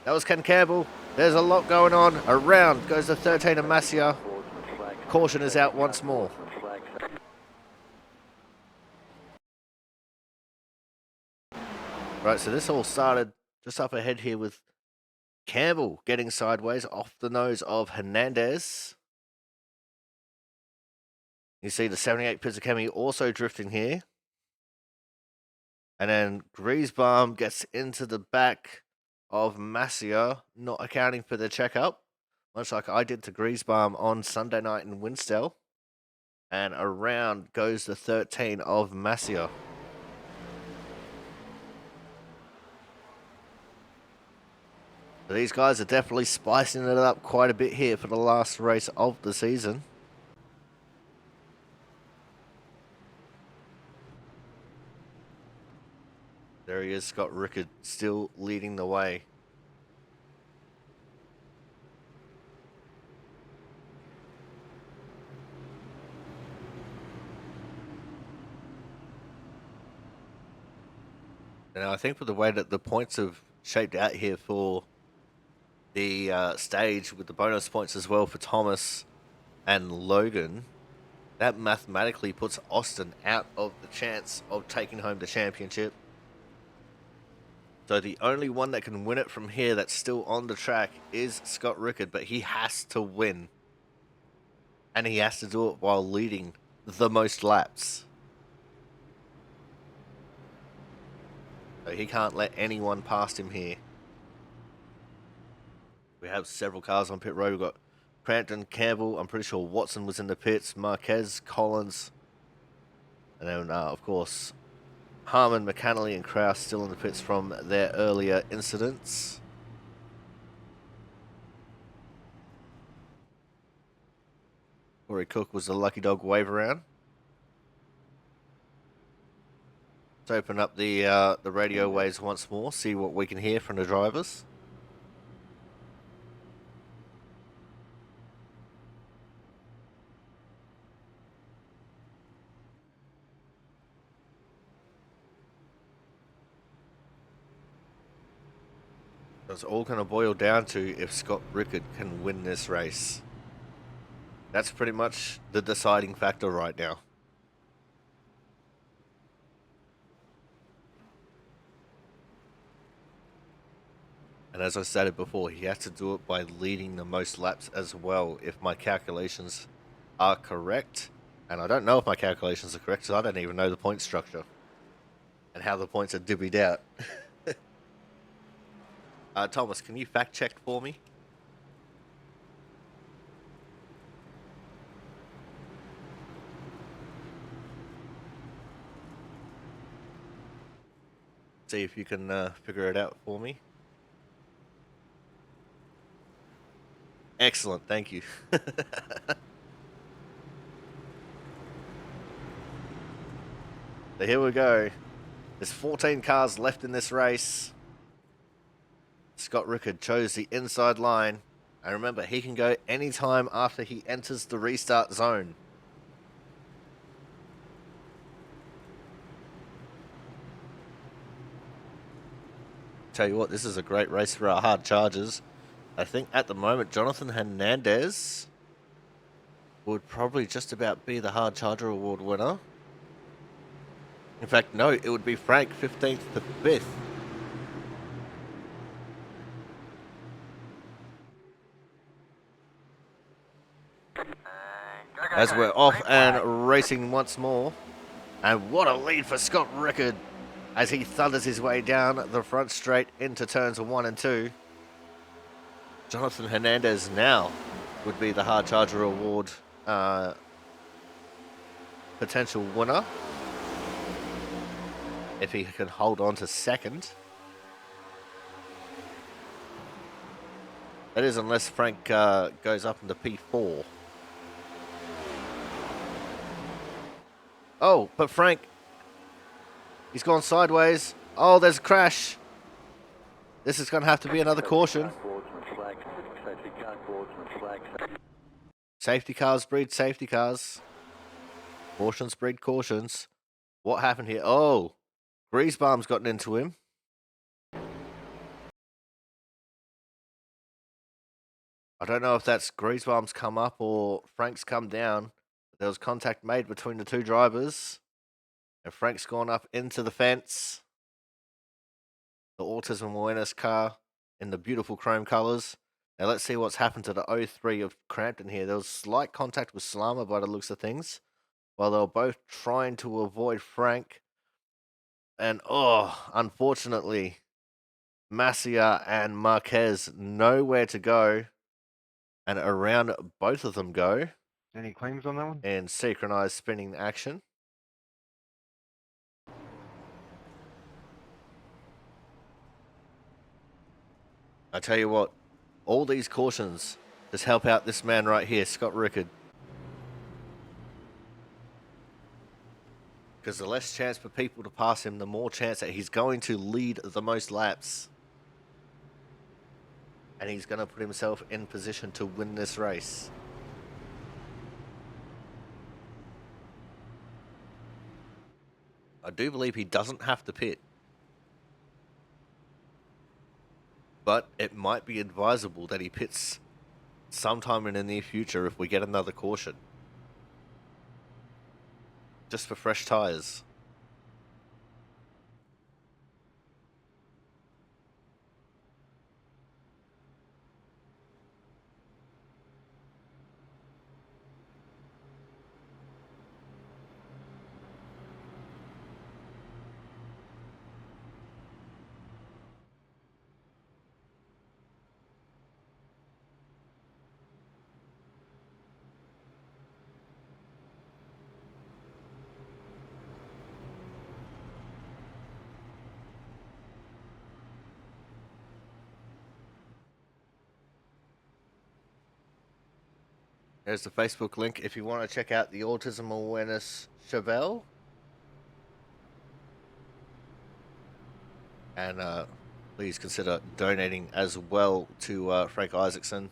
That was Ken Campbell. There's a lot going on. Around goes the 13 of Masia. Caution is out once more. Right, so this all started just up ahead here with Campbell getting sideways off the nose of Hernandez. You see the 78 Pizzakemi also drifting here. And then Griesbaum gets into the back of Masia, not accounting for the checkup, much like I did to Griesbaum on Sunday night in Winstell. And around goes the 13 of Masia. So these guys are definitely spicing it up quite a bit here for the last race of the season. There he is, Scott Rickard, still leading the way. And I think with the way that the points have shaped out here for the stage, with the bonus points as well for Thomas and Logan, that mathematically puts Austin out of the chance of taking home the championship. So the only one that can win it from here that's still on the track is Scott Rickard, but he has to win. And he has to do it while leading the most laps. So he can't let anyone past him here. We have several cars on pit road. We've got Crampton, Campbell, I'm pretty sure Watson was in the pits, Marquez, Collins, and then, of course, Harmon, McAnally, and Kraus still in the pits from their earlier incidents. Corey Cook was the lucky dog wave around. Let's open up the radio waves once more, see what we can hear from the drivers. It's all going to boil down to if Scott Rickard can win this race. That's pretty much the deciding factor right now. And as I stated before, he has to do it by leading the most laps as well, if my calculations are correct. And I don't know if my calculations are correct, because I don't even know the point structure and how the points are divvied out. Thomas, can you fact check for me? See if you can figure it out for me. Excellent, thank you. So here we go. There's 14 cars left in this race. Scott Rickard chose the inside line. And remember, he can go anytime after he enters the restart zone. Tell you what, this is a great race for our hard chargers. I think at the moment, Jonathan Hernandez would probably just about be the hard charger award winner. In fact, no, it would be Frank, 15th to 5th. As we're off and racing once more. And what a lead for Scott Rickard as he thunders his way down the front straight into turns 1 and 2. Jonathan Hernandez now would be the Hard Charger Award potential winner if he can hold on to second. That is unless Frank goes up into P4. Oh, but Frank, he's gone sideways. Oh, there's a crash. This is going to have to be another caution. Safety cars breed safety cars. Cautions breed cautions. What happened here? Oh, Griesbaum's gotten into him. I don't know if that's Griesbaum's come up or Frank's come down. There was contact made between the two drivers. And Frank's gone up into the fence. the Autism Awareness car in the beautiful chrome colours. Now let's see what's happened to the 03 of Crampton here. There was slight contact with Slama by the looks of things, while they were both trying to avoid Frank. And unfortunately, Masia and Marquez nowhere to go, and around both of them go. Any claims on that one? And synchronized spinning action. I tell you what, all these cautions just help out this man right here, Scott Rickard. Because the less chance for people to pass him, the more chance that he's going to lead the most laps. And he's going to put himself in position to win this race. I do believe he doesn't have to pit. But it might be advisable that he pits sometime in the near future if we get another caution. Just for fresh tyres. There's the Facebook link if you want to check out the Autism Awareness Chevelle. And please consider donating as well to Frank Isaacson.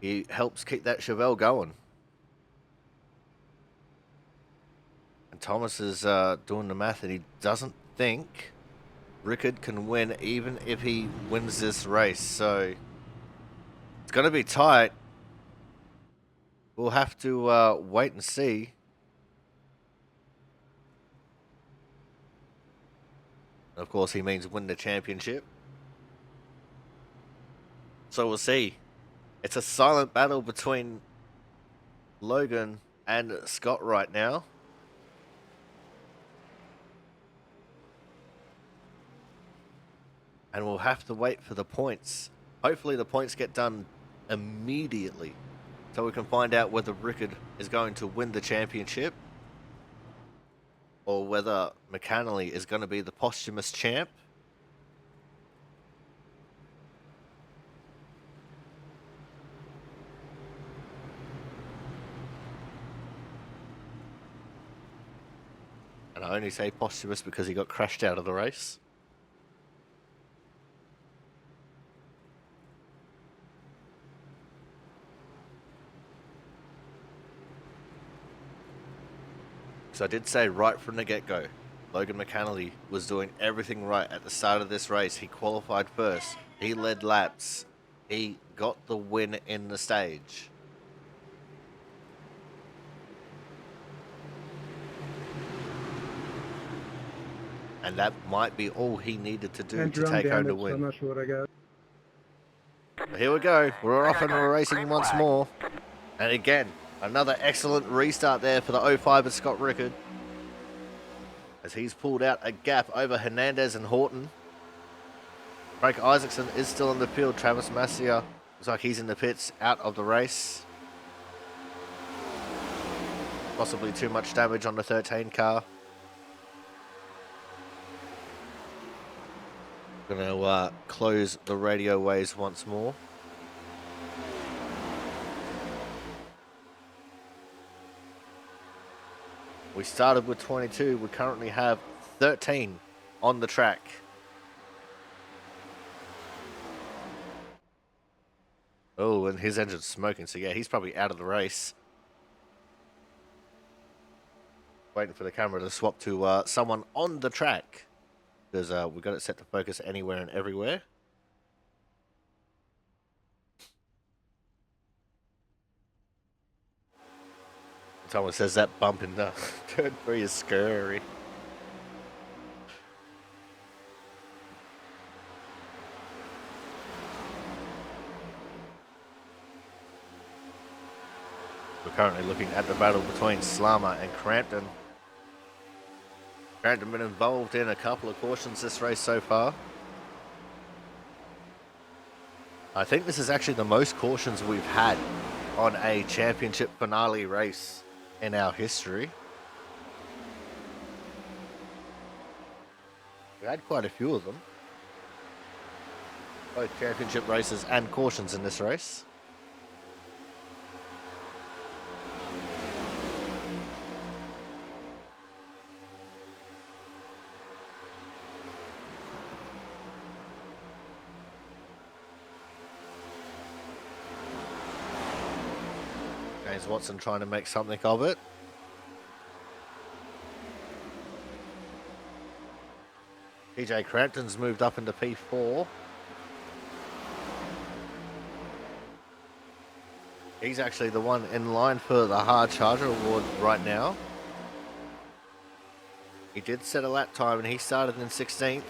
He helps keep that Chevelle going. And Thomas is doing the math, and he doesn't think Rickard can win even if he wins this race. So it's going to be tight. We'll have to wait and see. Of course, he means win the championship. So we'll see. It's a silent battle between Logan and Scott right now. And we'll have to wait for the points. Hopefully the points get done immediately, so we can find out whether Rickard is going to win the championship or whether McAnally is going to be the posthumous champ. And I only say posthumous because he got crashed out of the race. So I did say right from the get-go, Logan McAnally was doing everything right at the start of this race. He qualified first. He led laps. He got the win in the stage. And that might be all he needed to do to take home the win. I'm not sure what I got. But here we go. We're off and we're racing once more. And again, another excellent restart there for the 05 of Scott Rickard, as he's pulled out a gap over Hernandez and Horton. Frank Isaacson is still in the field. Travis Masia looks like he's in the pits, out of the race. Possibly too much damage on the 13 car. Going to close the radio ways once more. We started with 22. We currently have 13 on the track. Oh, and his engine's smoking, so yeah, he's probably out of the race. Waiting for the camera to swap to someone on the track, because we've got it set to focus anywhere and everywhere. Someone says that bump in the turn 3 is scary. We're currently looking at the battle between Slama and Crampton. Crampton been involved in a couple of cautions this race so far. I think this is actually the most cautions we've had on a championship finale race in our history. We had quite a few of them. Both championship races and cautions in this race. James Watson trying to make something of it. TJ Crampton's moved up into P4. He's actually the one in line for the Hard Charger Award right now. He did set a lap time and he started in 16th.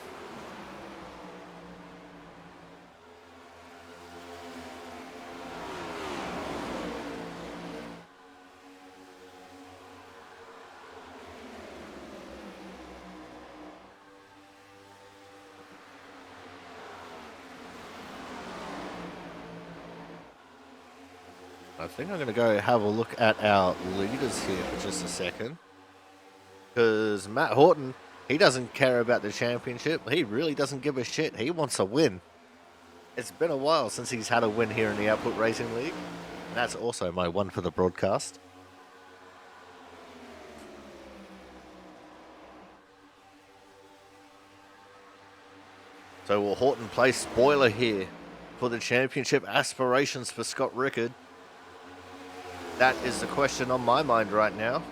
I think I'm going to go have a look at our leaders here for just a second. Because Matt Horton, he doesn't care about the championship. He really doesn't give a shit. He wants a win. It's been a while since he's had a win here in the Output Racing League. And that's also my one for the broadcast. So will Horton play spoiler here for the championship aspirations for Scott Rickard? That is the question on my mind right now.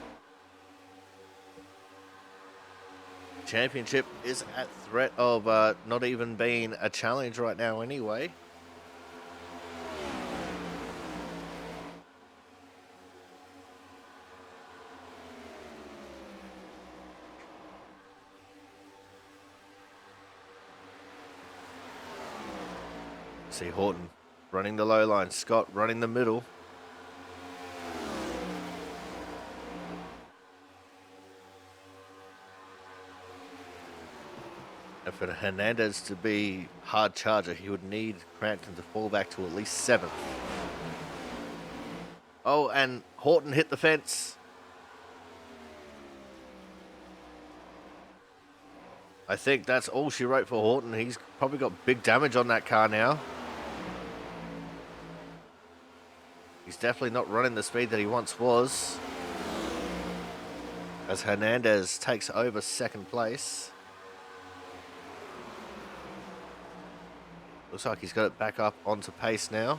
Championship is at threat of not even being a challenge right now anyway. See Horton running the low line, Scott running the middle. And for Hernandez to be hard charger, he would need Crampton to fall back to at least 7th. Oh, and Horton hit the fence. I think that's all she wrote for Horton. He's probably got big damage on that car now. He's definitely not running the speed that he once was. As Hernandez takes over 2nd place. Looks like he's got it back up onto pace now.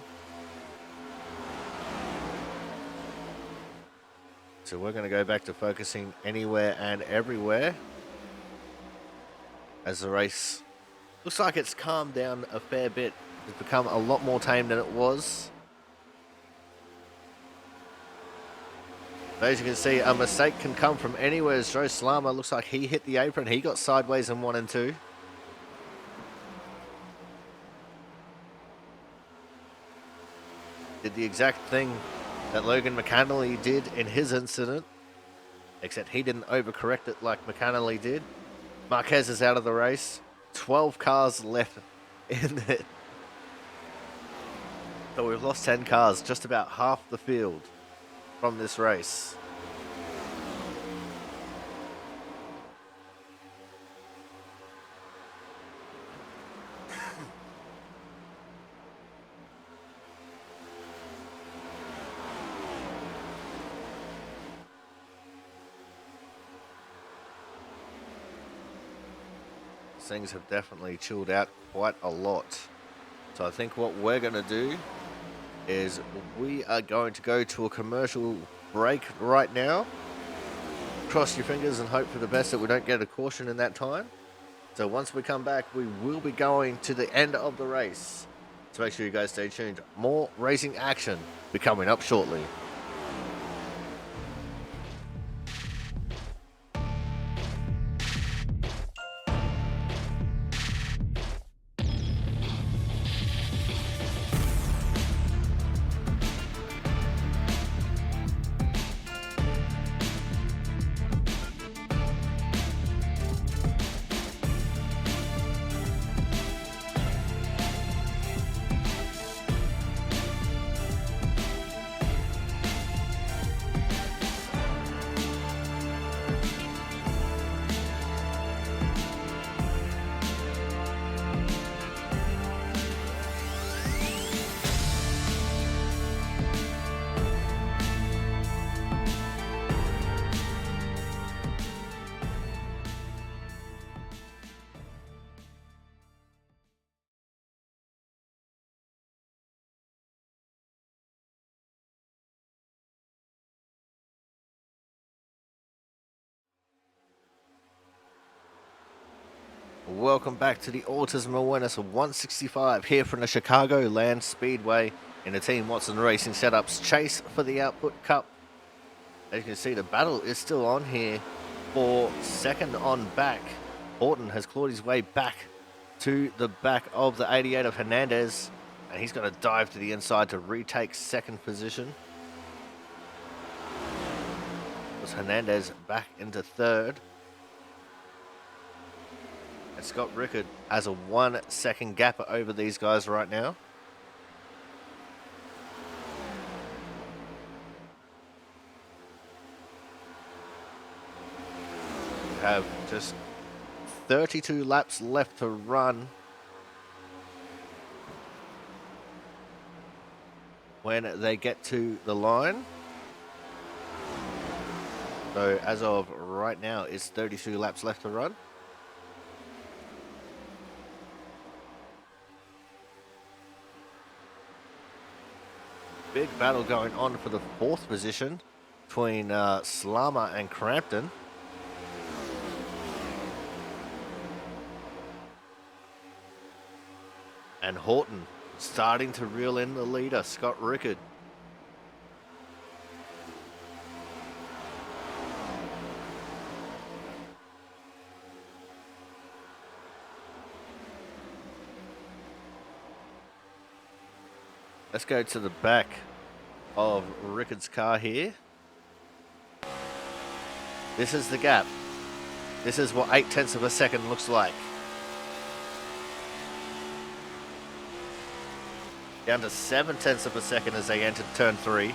So we're going to go back to focusing anywhere and everywhere. As the race looks like it's calmed down a fair bit. It's become a lot more tame than it was. But as you can see, a mistake can come from anywhere. As Joe Slama looks like he hit the apron. He got sideways in 1 and 2. Did the exact thing that Logan McAnally did in his incident, except he didn't overcorrect it like McAnally did. Marquez is out of the race. 12 cars left in it. So we've lost 10 cars, just about half the field from this race. Things have definitely chilled out quite a lot. So I think what we're going to do is we are going to go to a commercial break right now. Cross your fingers and hope for the best that we don't get a caution in that time. So once we come back, we will be going to the end of the race. So make sure you guys stay tuned. More racing action be coming up shortly. welcome back to the Autism Awareness 165 here from the Chicagoland Speedway in the Team Watson Racing Setups chase for the Output Cup. As you can see, the battle is still on here for second on back. Horton has clawed his way back to the back of the 88 of Hernandez, and he's going to dive to the inside to retake second position. As Hernandez back into third. And Scott Rickard has a 1 second gap over these guys right now. We have just 32 laps left to run when they get to the line. So as of right now, it's 32 laps left to run. Big battle going on for the fourth position between Slama and Crampton. And Horton starting to reel in the leader, Scott Rickard. Let's go to the back of Rickard's car here. This is the gap. This is what 0.8 of a second looks like. Down to 0.7 of a second as they entered turn 3.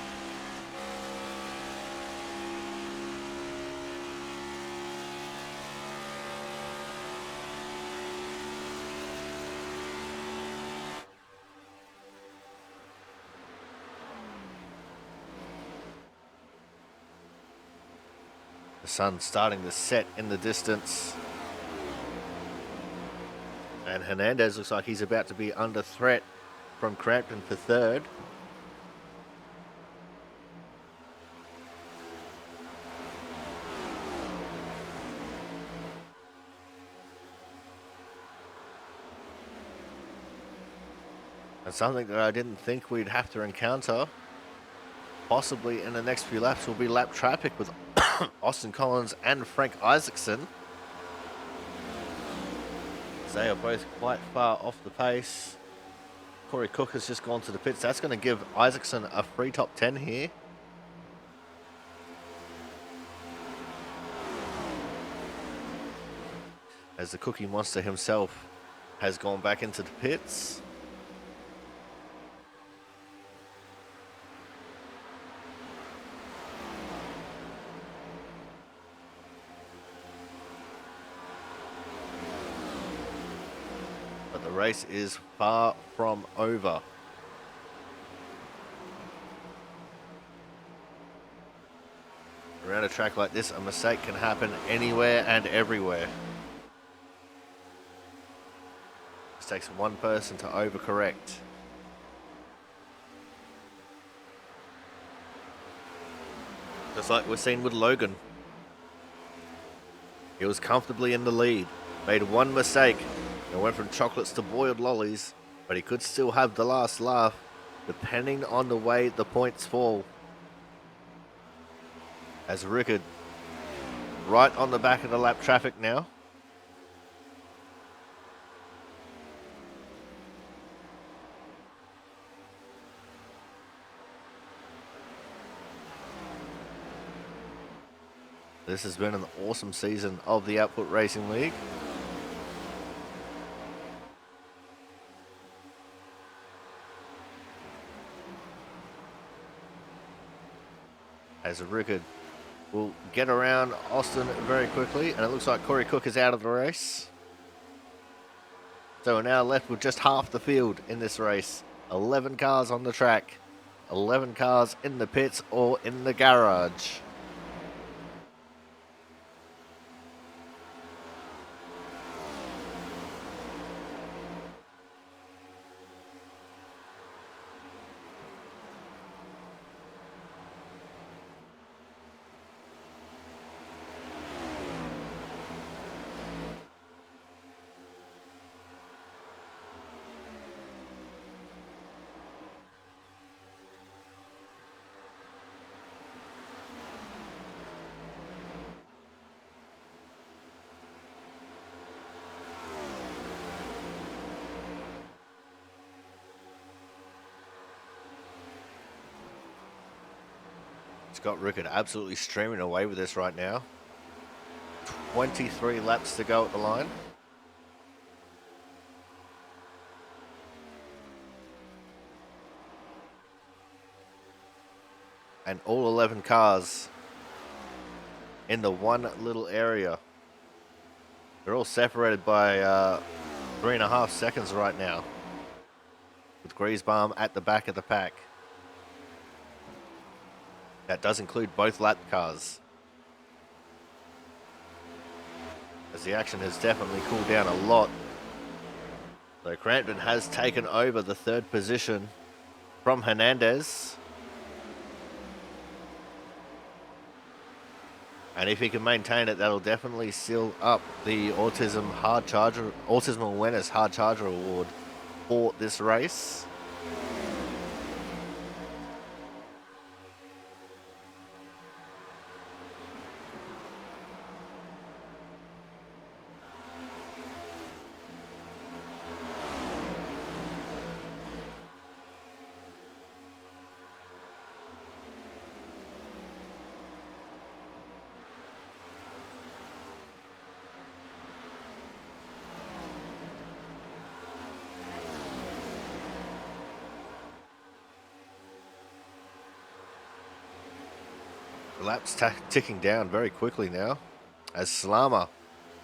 The sun's starting to set in the distance. And Hernandez looks like he's about to be under threat from Crampton for third. And something that I didn't think we'd have to encounter, possibly in the next few laps, will be lap traffic with Austin Collins and Frank Isaacson. They are both quite far off the pace. Corey Cook has just gone to the pits. That's going to give Isaacson a free top 10 here. As the Cookie Monster himself has gone back into the pits. But the race is far from over. Around a track like this, a mistake can happen anywhere and everywhere. It takes one person to overcorrect. Just like we're seeing with Logan. He was comfortably in the lead, made one mistake, and went from chocolates to boiled lollies, but he could still have the last laugh, depending on the way the points fall. As Rickard, right on the back of the lap traffic now. This has been an awesome season of the Output Racing League. As Rickard will get around Austin very quickly, and it looks like Corey Cook is out of the race. So we're now left with just half the field in this race. 11 cars on the track, 11 cars in the pits or in the garage. Scott Rickard absolutely streaming away with this right now. 23 laps to go at the line. And all 11 cars in the one little area. They're all separated by 3.5 seconds right now, with Griesbaum at the back of the pack. That does include both lap cars, as the action has definitely cooled down a lot. So Crampton has taken over the third position from Hernandez. And if he can maintain it, that'll definitely seal up the Autism Awareness Hard Charger Award for this race. The lap's ticking down very quickly now as Slama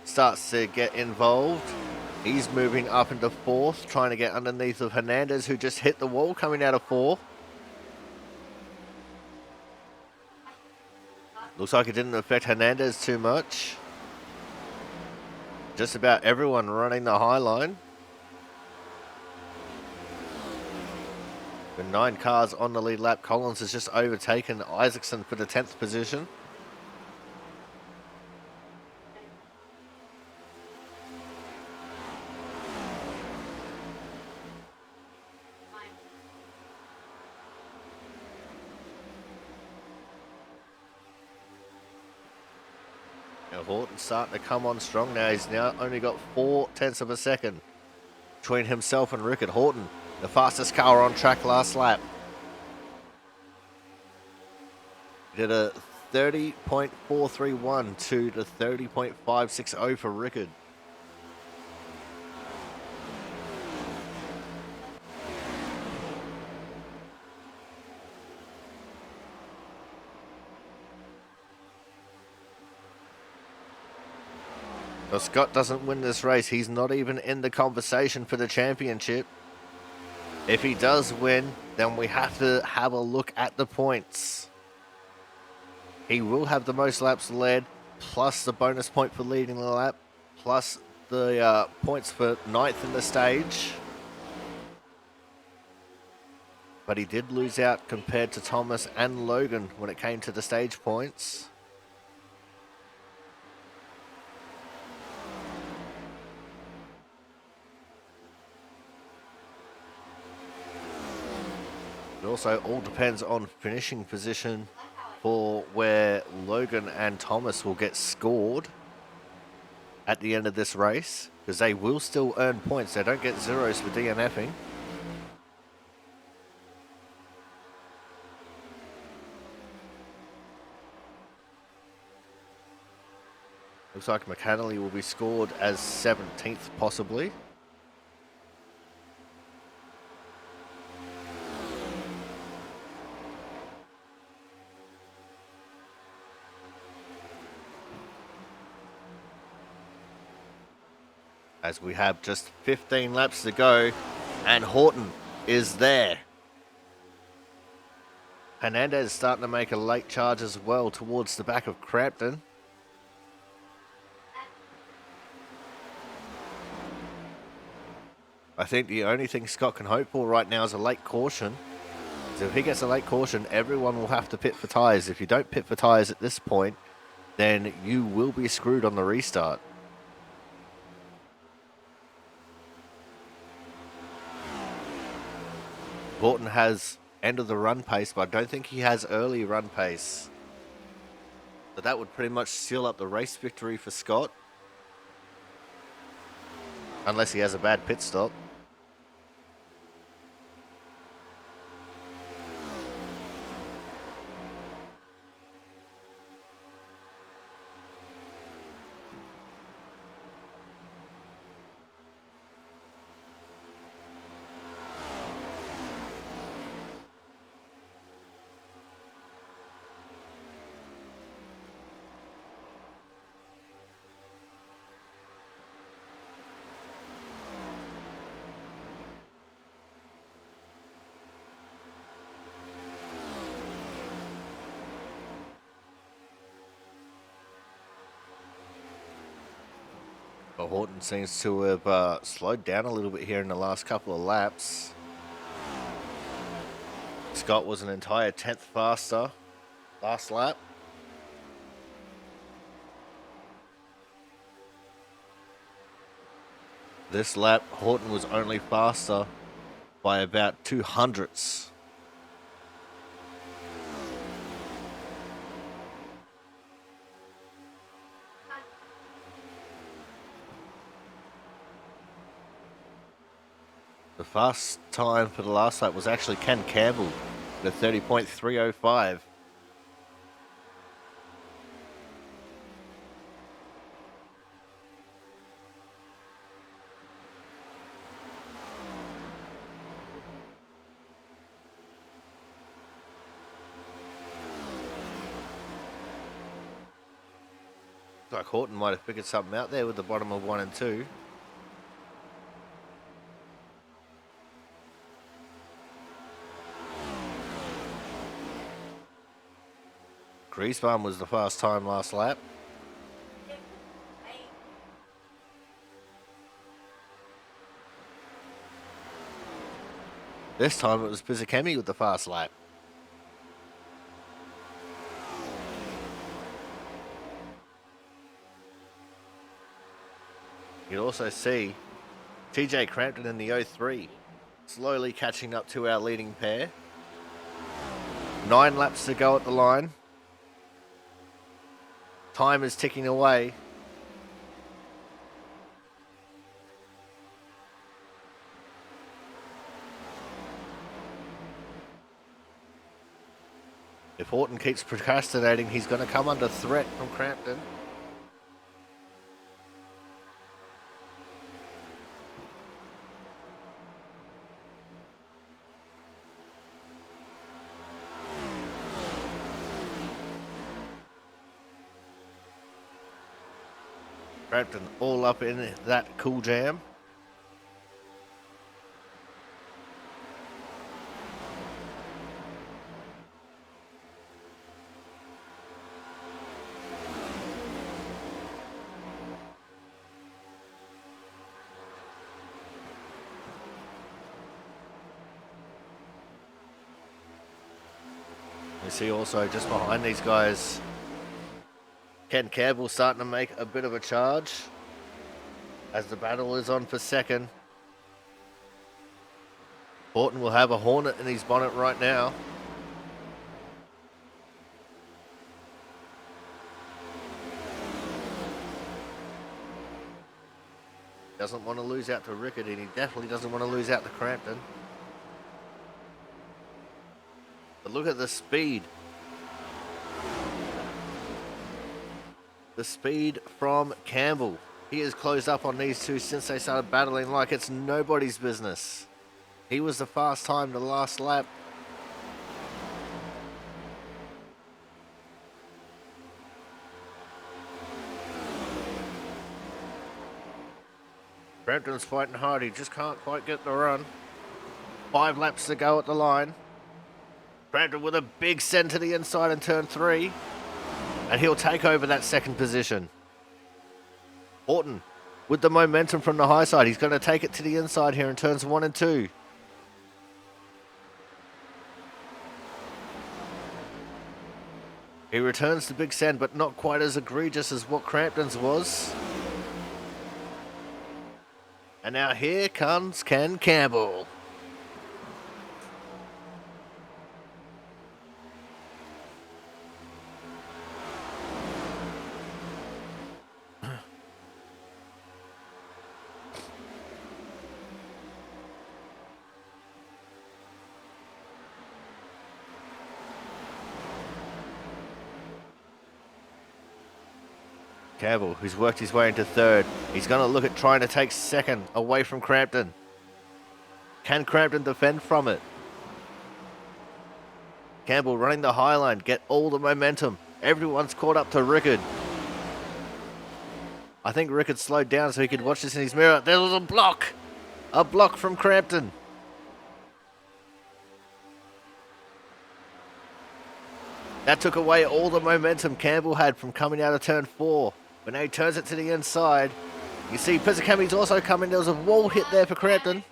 starts to get involved. He's moving up into fourth, trying to get underneath of Hernandez, who just hit the wall coming out of fourth. Looks like it didn't affect Hernandez too much. Just about everyone running the high line. With 9 cars on the lead lap, Collins has just overtaken Isaacson for the 10th position. Now Horton's starting to come on strong now. He's now only got 0.4 of a second between himself and Rickard. Horton, the fastest car on track last lap. He did a 30.431 to the 30.560 for Rickard. If Scott doesn't win this race, he's not even in the conversation for the championship. If he does win, then we have to have a look at the points. He will have the most laps led, plus the bonus point for leading the lap, plus the points for 9th in the stage. But he did lose out compared to Thomas and Logan when it came to the stage points. It also all depends on finishing position for where Logan and Thomas will get scored at the end of this race, because they will still earn points. They don't get zeros for DNFing. Looks like McAnally will be scored as 17th possibly. As we have just 15 laps to go, and Horton is there. Hernandez is starting to make a late charge as well towards the back of Crampton. I think the only thing Scott can hope for right now is a late caution. So if he gets a late caution, everyone will have to pit for tyres. If you don't pit for tyres at this point, then you will be screwed on the restart. Horton has end of the run pace, but I don't think he has early run pace. So that would pretty much seal up the race victory for Scott. Unless he has a bad pit stop. But Horton seems to have slowed down a little bit here in the last couple of laps. Scott was an entire 10th faster last lap. This lap, Horton was only faster by about 200ths. The fast time for the last lap was actually Ken Campbell at 30.305. Like Horton might have figured something out there with the bottom of 1 and 2. Griesbaum was the fast time last lap. This time it was Pizzacchemi with the fast lap. You'll also see TJ Crampton in the 03 slowly catching up to our leading pair. 9 laps to go at the line. Time is ticking away. If Horton keeps procrastinating, he's going to come under threat from Crampton. Crampton all up in that cool jam. You see also just behind these guys, Ken Campbell starting to make a bit of a charge as the battle is on for second. Horton will have a hornet in his bonnet right now. Doesn't want to lose out to Rickard, and he definitely doesn't want to lose out to Crampton. But look at the speed. The speed from Campbell. He has closed up on these two since they started battling like it's nobody's business. He was the fast time the last lap. Brampton's fighting hard. He just can't quite get the run. 5 laps to go at the line. Brampton with a big send to the inside in turn 3. And he'll take over that second position. Horton with the momentum from the high side. He's going to take it to the inside here in turns 1 and 2. He returns the big send, but not quite as egregious as what Crampton's was. And now here comes Ken Campbell. Campbell, who's worked his way into third. He's going to look at trying to take second away from Crampton. Can Crampton defend from it? Campbell running the high line, get all the momentum. Everyone's caught up to Rickard. I think Rickard slowed down so he could watch this in his mirror. There was a block. A block from Crampton. That took away all the momentum Campbell had from coming out of turn 4. But now he turns it to the inside. You see Pizzicami's also coming. There was a wall hit there for Crampton.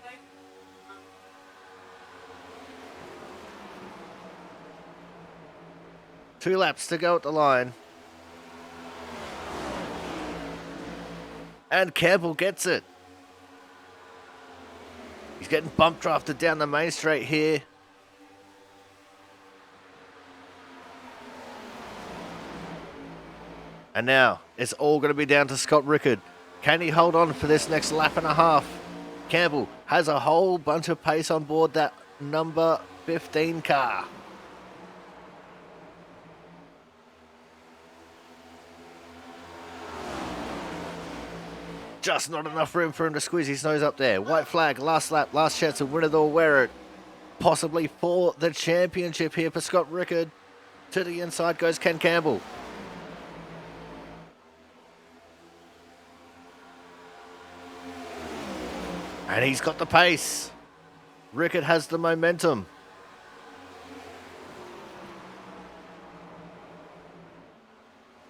Two laps to go at the line. And Campbell gets it. He's getting bump drafted down the main straight here. And now it's all going to be down to Scott Rickard. Can he hold on for this next lap and a half? Campbell has a whole bunch of pace on board that number 15 car. Just not enough room for him to squeeze his nose up there. White flag, last lap, last chance to win it or wear it. Possibly for the championship here for Scott Rickard. To the inside goes Ken Campbell. And he's got the pace. Rickard has the momentum.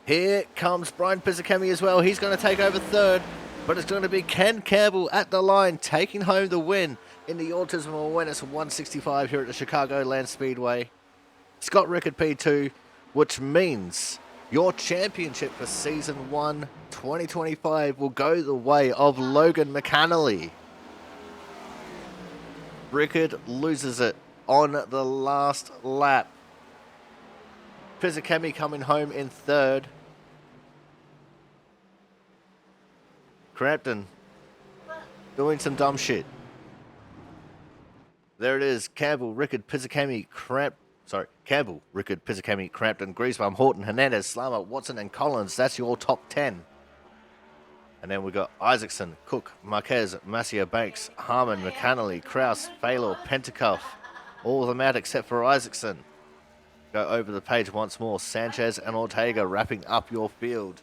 Here comes Brian Pizzicami as well. He's going to take over third. But it's going to be Ken Campbell at the line, taking home the win in the Autism Awareness 165 here at the Chicagoland Speedway. Scott Rickard P2, which means your championship for Season 1 2025 will go the way of Logan McAnally. Rickard loses it on the last lap. Pizzicami coming home in third. Crampton doing some dumb shit. There it is. Campbell, Rickard, Pizzicami, Campbell, Rickard, Pizzicami, Crampton, Griesbaum, Horton, Hernandez, Slammer, Watson, and Collins. That's your top 10. And then we got Isaacson, Cook, Marquez, Macia, Banks, Harmon, McAnally, Kraus, Faylor, Pentacuff. All of them out except for Isaacson. Go over the page once more. Sanchez and Ortega wrapping up your field.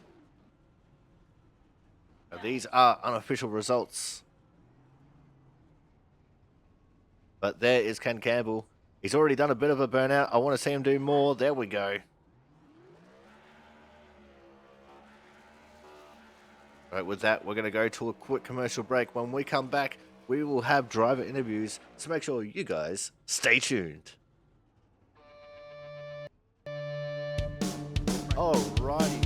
Now, these are unofficial results. But there is Ken Campbell. He's already done a bit of a burnout. I want to see him do more. There we go. Right, with that, we're going to go to a quick commercial break. When we come back, we will have driver interviews. So make sure you guys stay tuned. Alrighty.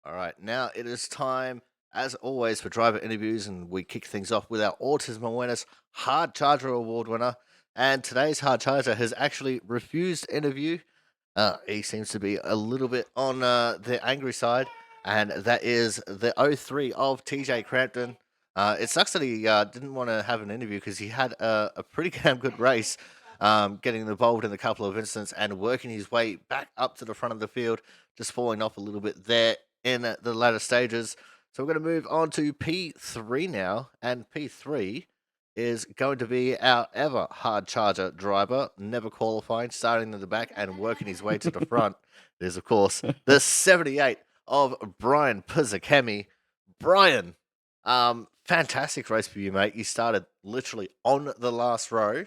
All right, now it is time, as always, for driver interviews, and we kick things off with our Autism Awareness Hard Charger Award winner. And today's Hard Charger has actually refused interview. He seems to be a little bit on the angry side, and that is the '03 of TJ Crampton. It sucks that he didn't want to have an interview because he had a pretty damn good race, getting involved in a couple of incidents and working his way back up to the front of the field, just falling off a little bit there in the latter stages. So we're going to move on to P3 now, and P3 is going to be our ever hard charger driver, never qualifying, starting in the back and working his way to the front. It is, of course, the 78 of Brian Pizzacchemi. Brian, fantastic race for you, mate. You started literally on the last row,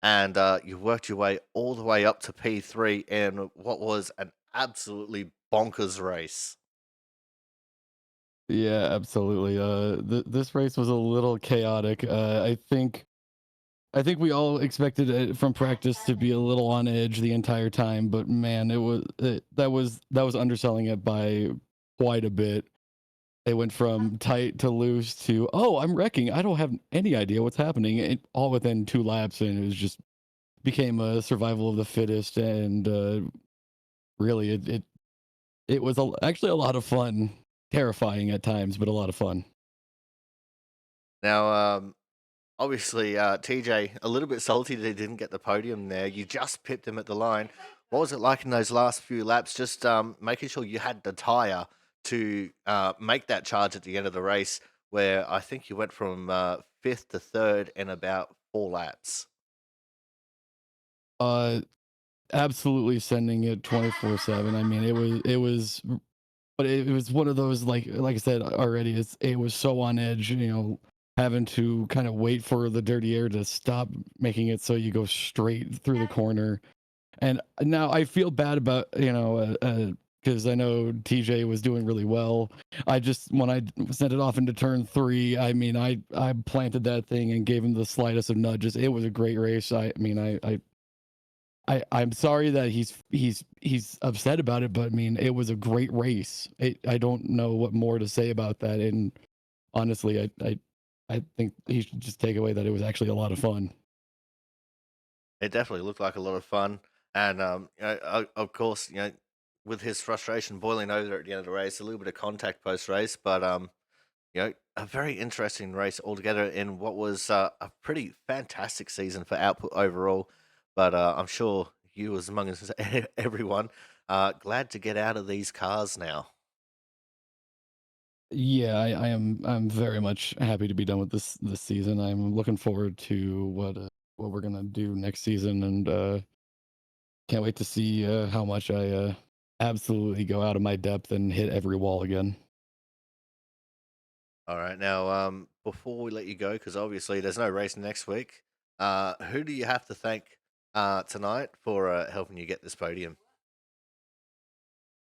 and you worked your way all the way up to P3 in what was an absolutely bonkers race. Yeah, absolutely. This race was a little chaotic. I think we all expected it from practice to be a little on edge the entire time, but man, that was underselling it by quite a bit. It went from tight to loose to, oh, I'm wrecking. I don't have any idea what's happening. It all within 2 laps, and it was just became a survival of the fittest. And really, it was actually a lot of fun, terrifying at times, but a lot of fun. Now, obviously, TJ, a little bit salty that he didn't get the podium there. You just pipped him at the line. What was it like in those last few laps? Just making sure you had the tire to make that charge at the end of the race, where I think you went from fifth to third in about 4 laps. Uh, Absolutely sending it 24/7. I mean, it was but it was one of those, like I said already, it was so on edge, having to kind of wait for the dirty air to stop making it so you go straight through the corner. And now I feel bad about, because I know TJ was doing really well. I just when I sent it off into turn 3, I mean, I planted that thing and gave him the slightest of nudges. It was a great race. I mean, I'm sorry that he's upset about it, but I mean, it was a great race. I don't know what more to say about that. And honestly, I think he should just take away that it was actually a lot of fun. It definitely looked like a lot of fun, and of course, with his frustration boiling over at the end of the race, a little bit of contact post race, but a very interesting race altogether in what was a pretty fantastic season for output overall. But I'm sure you, as among us, everyone, glad to get out of these cars now. Yeah, I'm very much happy to be done with this season. I'm looking forward to what we're gonna do next season, and can't wait to see how much I absolutely go out of my depth and hit every wall again. All right, now before we let you go, because obviously there's no race next week, who do you have to thank tonight for helping you get this podium?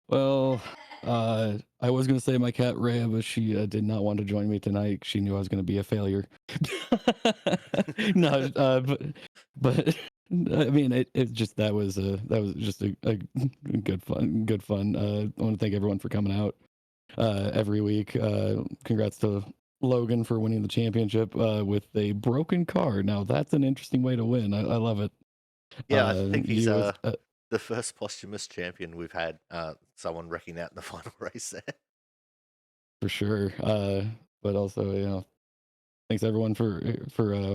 Well, I was gonna say my cat Rhea, but she did not want to join me tonight. She knew I was gonna be a failure. No, but I mean, it just that was just a good fun, good fun. I want to thank everyone for coming out every week. Congrats to Logan for winning the championship with a broken car. Now that's an interesting way to win. I love it. Yeah, I think he's You as the first posthumous champion we've had, someone wrecking out in the final race there. for sure. But also, thanks everyone for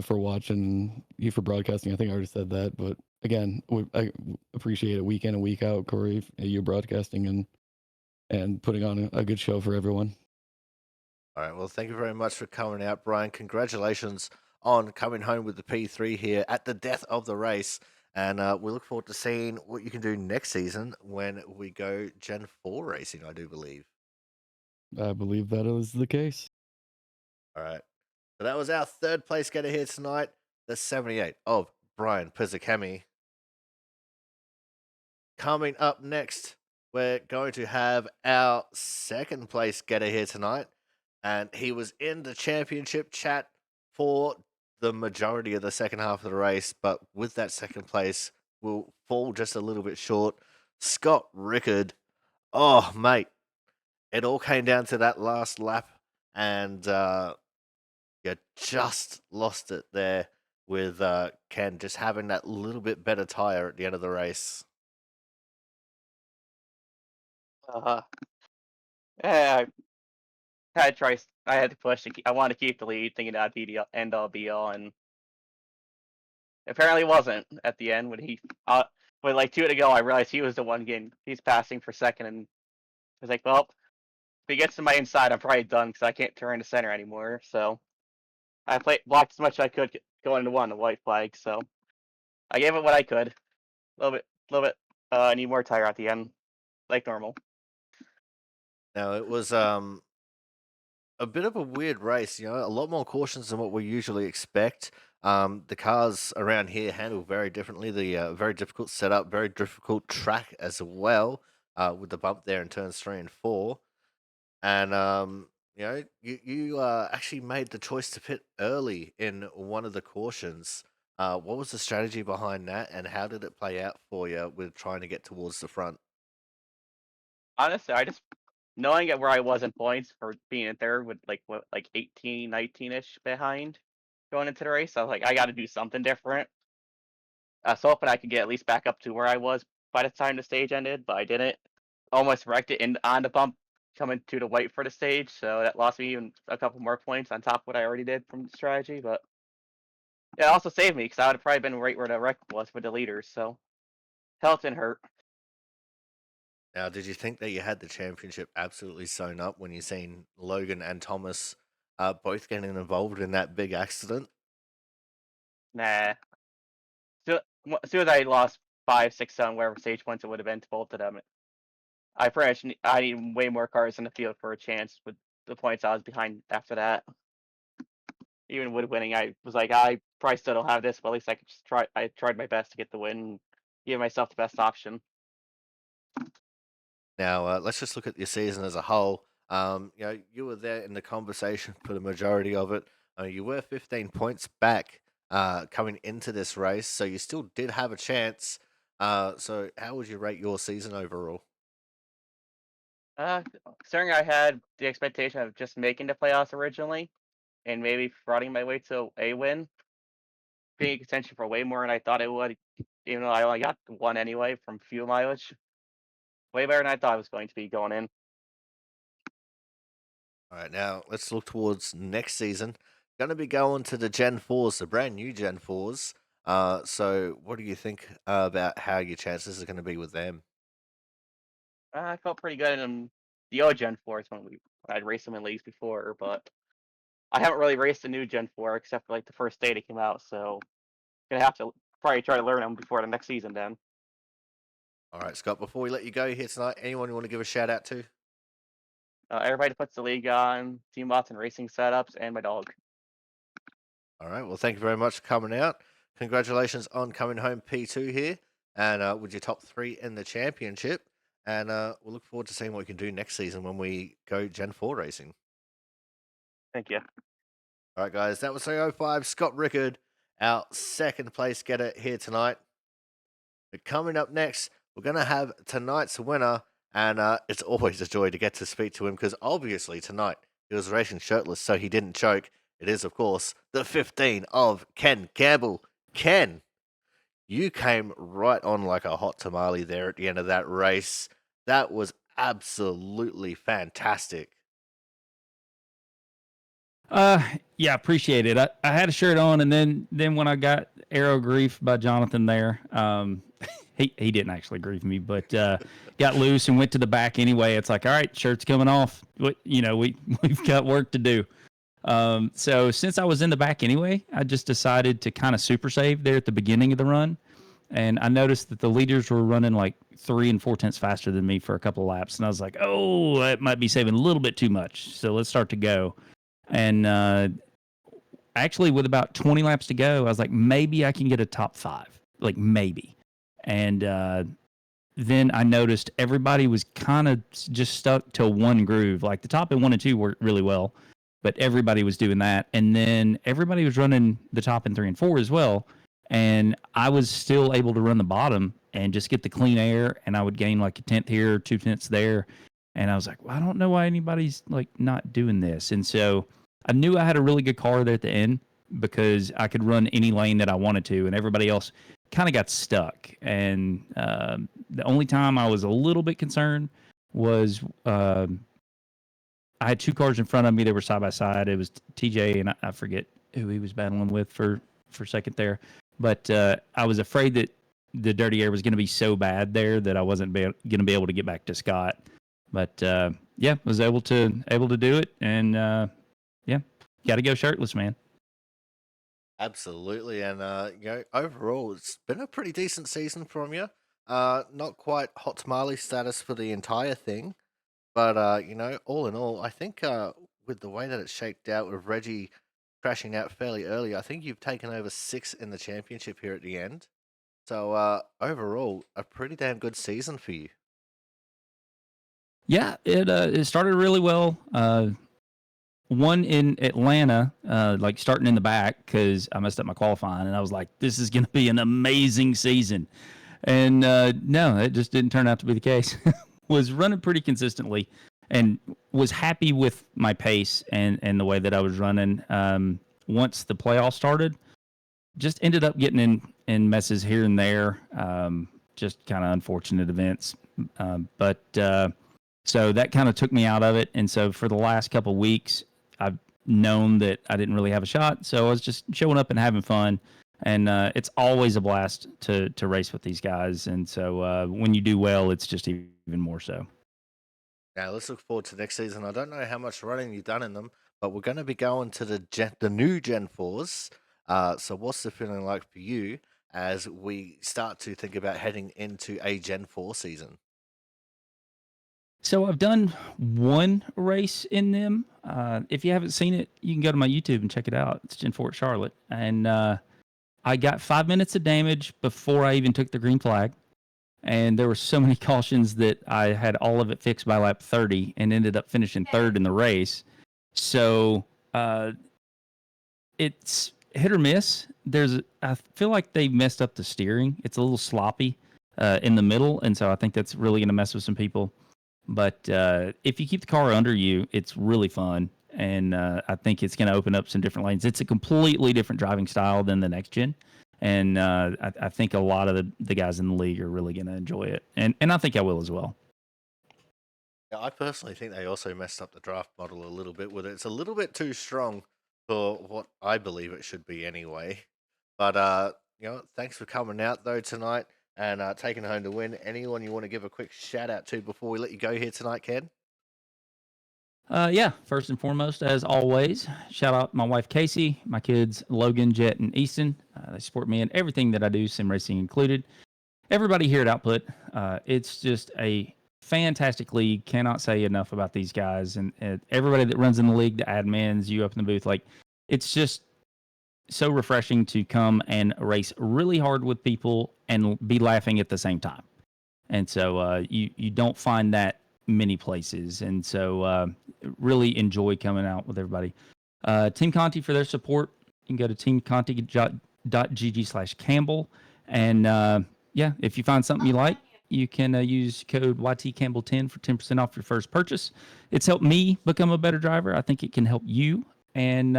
watching, you for broadcasting. I think I already said that, but again, I appreciate it week in and week out, Corey. You broadcasting and putting on a good show for everyone. All right, well, thank you very much for coming out, Brian. Congratulations on coming home with the P3 here at the death of the race. And we look forward to seeing what you can do next season when we go Gen 4 racing, I do believe. I believe that is the case. All right. So that was our third place getter here tonight, the 78 of Brian Pizzacami. Coming up next, we're going to have our second place getter here tonight, and he was in the championship chat for the majority of the second half of the race, but with that second place, will fall just a little bit short. Scott Rickard, oh mate, it all came down to that last lap, and you just lost it there with Ken just having that little bit better tire at the end of the race. Uh, yeah, I had to try. I had to push. I wanted to keep the lead, thinking that'd be the end all be all, and apparently wasn't at the end when with like 2 to go. I realized he was the one he's passing for second, and I was like, well, if he gets to my inside, I'm probably done because I can't turn to center anymore. So I blocked as much as I could going into the white flag. So I gave it what I could. A little bit. I need more tire at the end, like normal. Now it was a bit of a weird race, a lot more cautions than what we usually expect. The cars around here handle very differently. The very difficult setup, very difficult track as well, with the bump there in turns 3 and 4. And you actually made the choice to pit early in one of the cautions. What was the strategy behind that, and how did it play out for you with trying to get towards the front? Honestly, I just knowing where I was in points for being in third with like 18, 19-ish behind going into the race. I was like, I got to do something different. I was hoping I could get at least back up to where I was by the time the stage ended, but I didn't. Almost wrecked it on the bump coming to the white for the stage, so that lost me even a couple more points on top of what I already did from the strategy. But it also saved me because I would have probably been right where the wreck was with the leaders. So health didn't hurt. Now, did you think that you had the championship absolutely sewn up when you seen Logan and Thomas both getting involved in that big accident? Nah. So, as soon as I lost 5, 6, 7, wherever stage points it would have been to both of them, I pretty much I need way more cars in the field for a chance with the points I was behind after that. Even with winning, I was like, I probably still don't have this, but at least I could just try. I tried my best to get the win, and give myself the best option. Now, let's just look at your season as a whole. You were there in the conversation for the majority of it. You were 15 points back coming into this race, so you still did have a chance. So, how would you rate your season overall? Considering I had the expectation of just making the playoffs originally, and maybe frauding my way to a win, being in contention for way more than I thought it would, even though I only got one anyway from fuel mileage. Way better than I thought it was going to be going in. All right, now let's look towards next season. Going to be going to the Gen 4s, the brand new Gen 4s. So, what do you think about how your chances are going to be with them? I felt pretty good in the old Gen 4s when I'd raced them in leagues before, but I haven't really raced the new Gen 4 except for like the first day they came out, so gonna have to probably try to learn them before the next season then. All right, Scott, before we let you go here tonight, anyone you want to give a shout out to? Everybody puts the league on, team bots and racing setups, and my dog. All right. Well, thank you very much for coming out. Congratulations on coming home P2 here and with your top 3 in the championship. And we'll look forward to seeing what we can do next season when we go Gen 4 racing. Thank you. All right, guys. That was 305 Scott Rickard, our second place getter here tonight. But coming up next, we're going to have tonight's winner. And it's always a joy to get to speak to him because obviously tonight he was racing shirtless, so he didn't choke. It is, of course, the 15 of Ken Campbell. Ken, you came right on like a hot tamale there at the end of that race. That was absolutely fantastic. Yeah, appreciate it. I had a shirt on, and then when I got arrow grief by Jonathan there, he didn't actually grieve me, but got loose and went to the back anyway. It's like, all right, shirt's coming off. We've got work to do. So since I was in the back anyway, I just decided to kind of super save there at the beginning of the run. And I noticed that the leaders were running like 3 and 4 tenths faster than me for a couple of laps. And I was like, oh, that might be saving a little bit too much. So let's start to go. And actually, with about 20 laps to go, I was like, maybe I can get a top 5. Like, maybe. And then I noticed everybody was kind of just stuck to one groove. Like, the top and 1 and 2 worked really well, but everybody was doing that. And then everybody was running the top and 3 and 4 as well. And I was still able to run the bottom and just get the clean air. And I would gain like a tenth here, 2 tenths there. And I was like, well, I don't know why anybody's like not doing this. And so I knew I had a really good car there at the end because I could run any lane that I wanted to, and everybody else kind of got stuck. And the only time I was a little bit concerned was I had two cars in front of me that were side by side. It was TJ and I forget who he was battling with for a second there, but I was afraid that the dirty air was going to be so bad there that I wasn't going to be able to get back to Scott. But yeah, was able to do it, and yeah, got to go shirtless, man. Absolutely, and overall, it's been a pretty decent season from you. Not quite hot tamale status for the entire thing, but all in all, I think with the way that it's shaped out, with Reggie crashing out fairly early, I think you've taken over 6 in the championship here at the end. So overall, a pretty damn good season for you. Yeah, it started really well. One in Atlanta, like starting in the back because I messed up my qualifying, and I was like, "This is going to be an amazing season," and no, it just didn't turn out to be the case. Was running pretty consistently, and was happy with my pace and the way that I was running. Once the playoffs started, just ended up getting in messes here and there. Just kind of unfortunate events, but. So that kind of took me out of it. And so for the last couple of weeks, I've known that I didn't really have a shot. So I was just showing up and having fun. And it's always a blast to race with these guys. And so when you do well, it's just even more so. Now let's look forward to next season. I don't know how much running you've done in them, but we're going to be going to the new Gen 4s. So what's the feeling like for you as we start to think about heading into a Gen 4 season? So I've done one race in them. If you haven't seen it, you can go to my YouTube and check it out. It's Gen 4 at Charlotte. And I got 5 minutes of damage before I even took the green flag. And there were so many cautions that I had all of it fixed by lap 30 and ended up finishing third in the race. So it's hit or miss. I feel like they messed up the steering. It's a little sloppy in the middle. And so I think that's really going to mess with some people. But if you keep the car under you, it's really fun. And I think it's going to open up some different lanes. It's a completely different driving style than the next gen. And I think a lot of the guys in the league are really going to enjoy it. And I think I will as well. Yeah, I personally think they also messed up the draft model a little bit with it. It's a little bit too strong for what I believe it should be anyway. But thanks for coming out though tonight and taking home the win. Anyone you want to give a quick shout out to before we let you go here tonight, Ken? Yeah, first and foremost, as always, shout out my wife Casey, my kids Logan, Jet, and Easton. They support me in everything that I do, sim racing included. Everybody here at Output, it's just a fantastic league. Cannot say enough about these guys and everybody that runs in the league, the admins, you up in the booth. Like, it's just so refreshing to come and race really hard with people and be laughing at the same time. And so you don't find that many places. And so really enjoy coming out with everybody. Team Conti for their support. You can go to teamconti.gg/Campbell. And yeah, if you find something you like, you can use code YTCampbell10 for 10% off your first purchase. It's helped me become a better driver. I think it can help you. And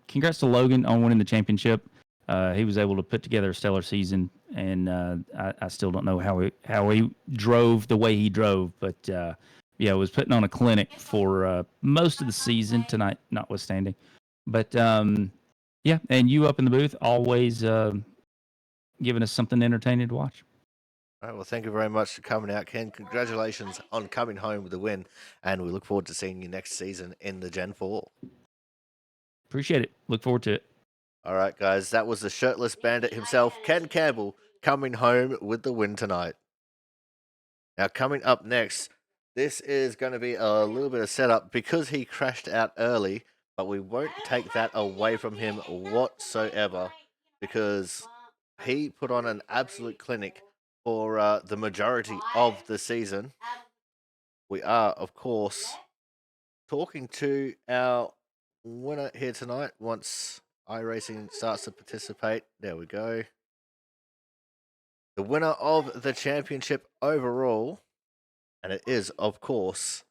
congrats to Logan on winning the championship. He was able to put together a stellar season, and I still don't know how he drove the way he drove, but yeah, was putting on a clinic for most of the season, tonight notwithstanding. But yeah, and you up in the booth, always giving us something entertaining to watch. All right, well, thank you very much for coming out, Ken. Congratulations on coming home with the win, and we look forward to seeing you next season in the Gen 4. Appreciate it. Look forward to it. All right, guys, that was the shirtless bandit himself, Ken Campbell, coming home with the win tonight. Now, coming up next, this is going to be a little bit of setup because he crashed out early, but we won't take that away from him whatsoever because he put on an absolute clinic for the majority of the season. We are, of course, talking to our winner here tonight once iRacing starts to participate. There we go. The winner of the championship overall, and it is, of course,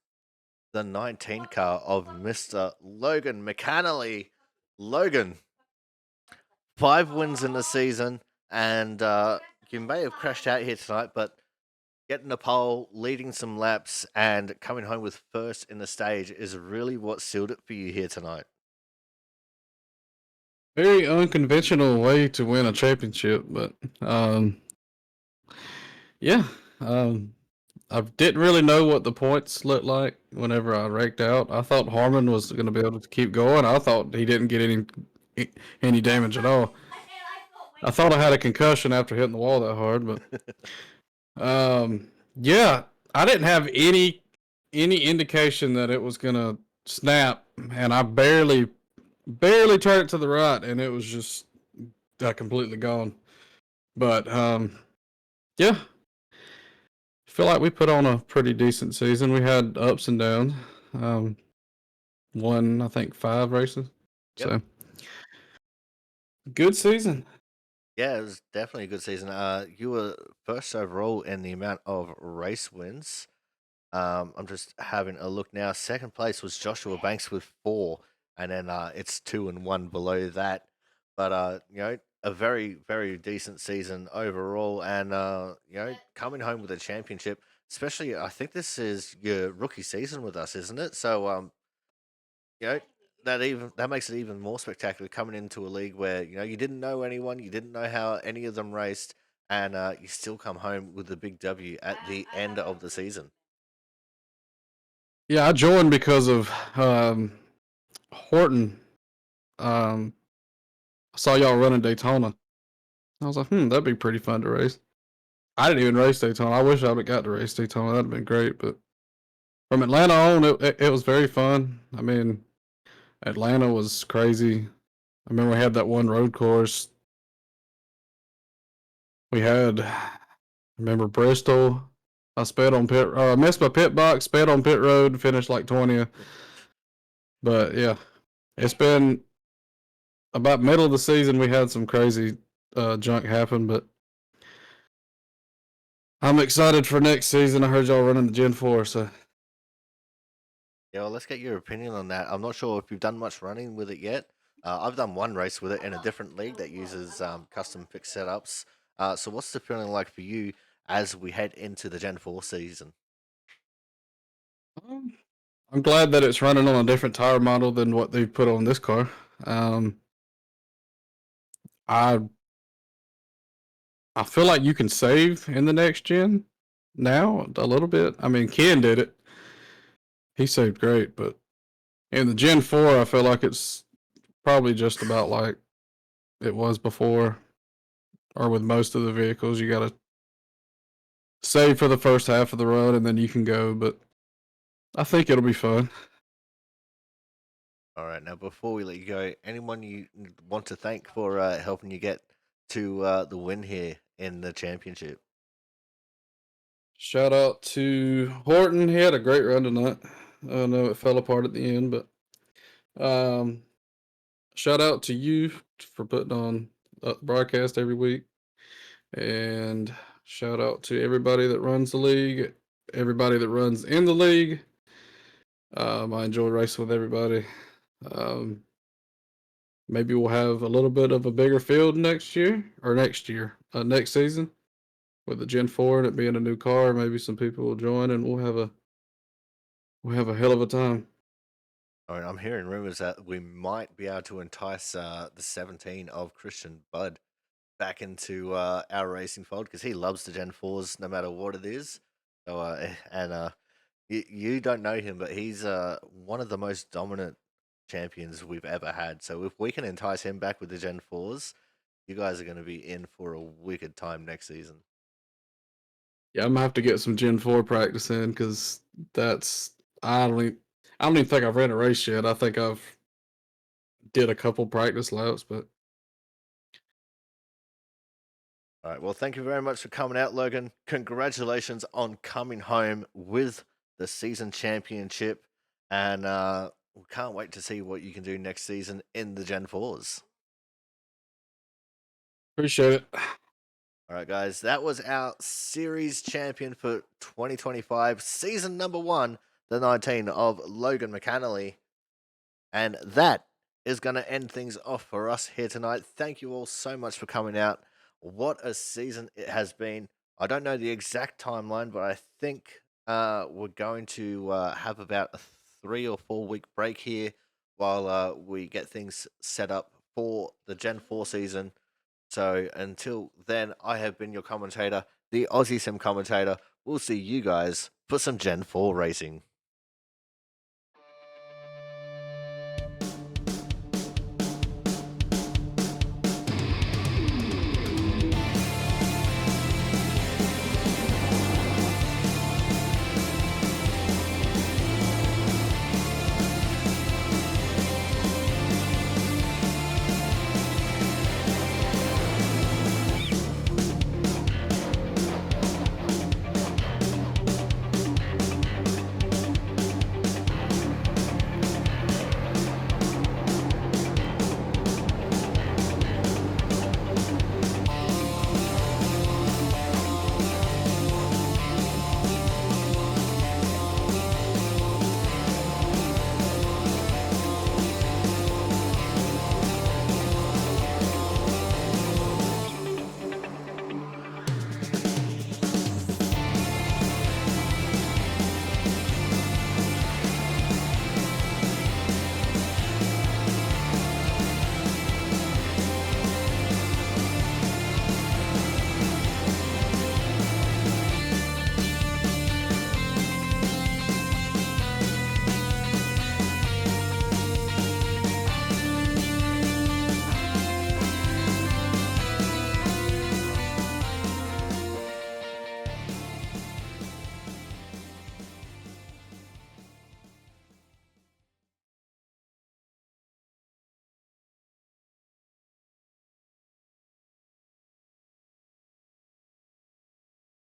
the 19 car of Mr. Logan McAnally. Logan, 5 wins in the season, and you may have crashed out here tonight, but getting the pole, leading some laps, and coming home with first in the stage is really what sealed it for you here tonight. Very unconventional way to win a championship, but yeah, I didn't really know what the points looked like whenever I raked out. I thought Harmon was going to be able to keep going. I thought he didn't get any damage at all. I thought I had a concussion after hitting the wall that hard, but yeah, I didn't have any indication that it was going to snap, and I barely turned it to the right, and it was just completely gone. But yeah, feel like we put on a pretty decent season. We had ups and downs. Won, I think, 5 races. Yep. So good season. Yeah, it was definitely a good season. You were first overall in the amount of race wins. I'm just having a look now. Second place was Joshua Banks with 4, and then it's 2 and 1 below that. But a very, very decent season overall, and coming home with a championship. Especially, I think this is your rookie season with us, isn't it? So you know that makes it even more spectacular coming into a league where you didn't know anyone, you didn't know how any of them raced, and you still come home with the big W at the end of the season. Yeah, I joined because of Horton. I saw y'all running Daytona. I was like, that'd be pretty fun to race. I didn't even race Daytona. I wish I would have got to race Daytona. That'd have been great. But from Atlanta on, it was very fun. I mean, Atlanta was crazy. I remember we had that one road course. We had, remember Bristol. I sped on I missed my pit box, sped on pit road, finished like 20th. But yeah, it's been about middle of the season. We had some crazy junk happen, but I'm excited for next season. I heard y'all running the Gen 4, so. Yeah, well, let's get your opinion on that. I'm not sure if you've done much running with it yet. I've done one race with it in a different league that uses custom fixed setups. So what's the feeling like for you as we head into the Gen 4 season? I'm glad that it's running on a different tire model than what they've put on this car. I feel like you can save in the next gen now a little bit. I mean, Ken did it. He saved great, but in the Gen 4, I feel like it's probably just about like it was before, or with most of the vehicles. You got to save for the first half of the run and then you can go, but I think it'll be fun. All right, now before we let you go, anyone you want to thank for helping you get to the win here in the championship? Shout out to Horton. He had a great run tonight. I know it fell apart at the end, but shout out to you for putting on a broadcast every week. And shout out to everybody that runs the league, everybody that runs in the league. I enjoy racing with everybody. Maybe we'll have a little bit of a bigger field next season with the Gen 4 and it being a new car. Maybe some people will join and we'll have a hell of a time. All right, I'm hearing rumors that we might be able to entice the 17 of Christian Budd back into our racing fold because he loves the Gen 4s no matter what it is. So, you don't know him, but he's one of the most dominant champions we've ever had. So if we can entice him back with the Gen 4s, you guys are going to be in for a wicked time next season. Yeah, I'm gonna have to get some Gen 4 practice in because I don't even think I've ran a race yet. I think I've did a couple practice laps, but All right. Well, thank you very much for coming out, Logan. Congratulations on coming home with the season championship, and we can't wait to see what you can do next season in the Gen 4s. appreciate it. All right, guys, that was our series champion for 2025, season number 1, the 19 of Logan McAnally. And that is going to end things off for us here tonight. Thank you all so much for coming out. What a season it has been. I don't know the exact timeline, but I think we're going to have about a 3 or 4 week break here while we get things set up for the Gen 4 season. So until then, I have been your commentator, the Aussie Sim commentator. We'll see you guys for some Gen 4 racing.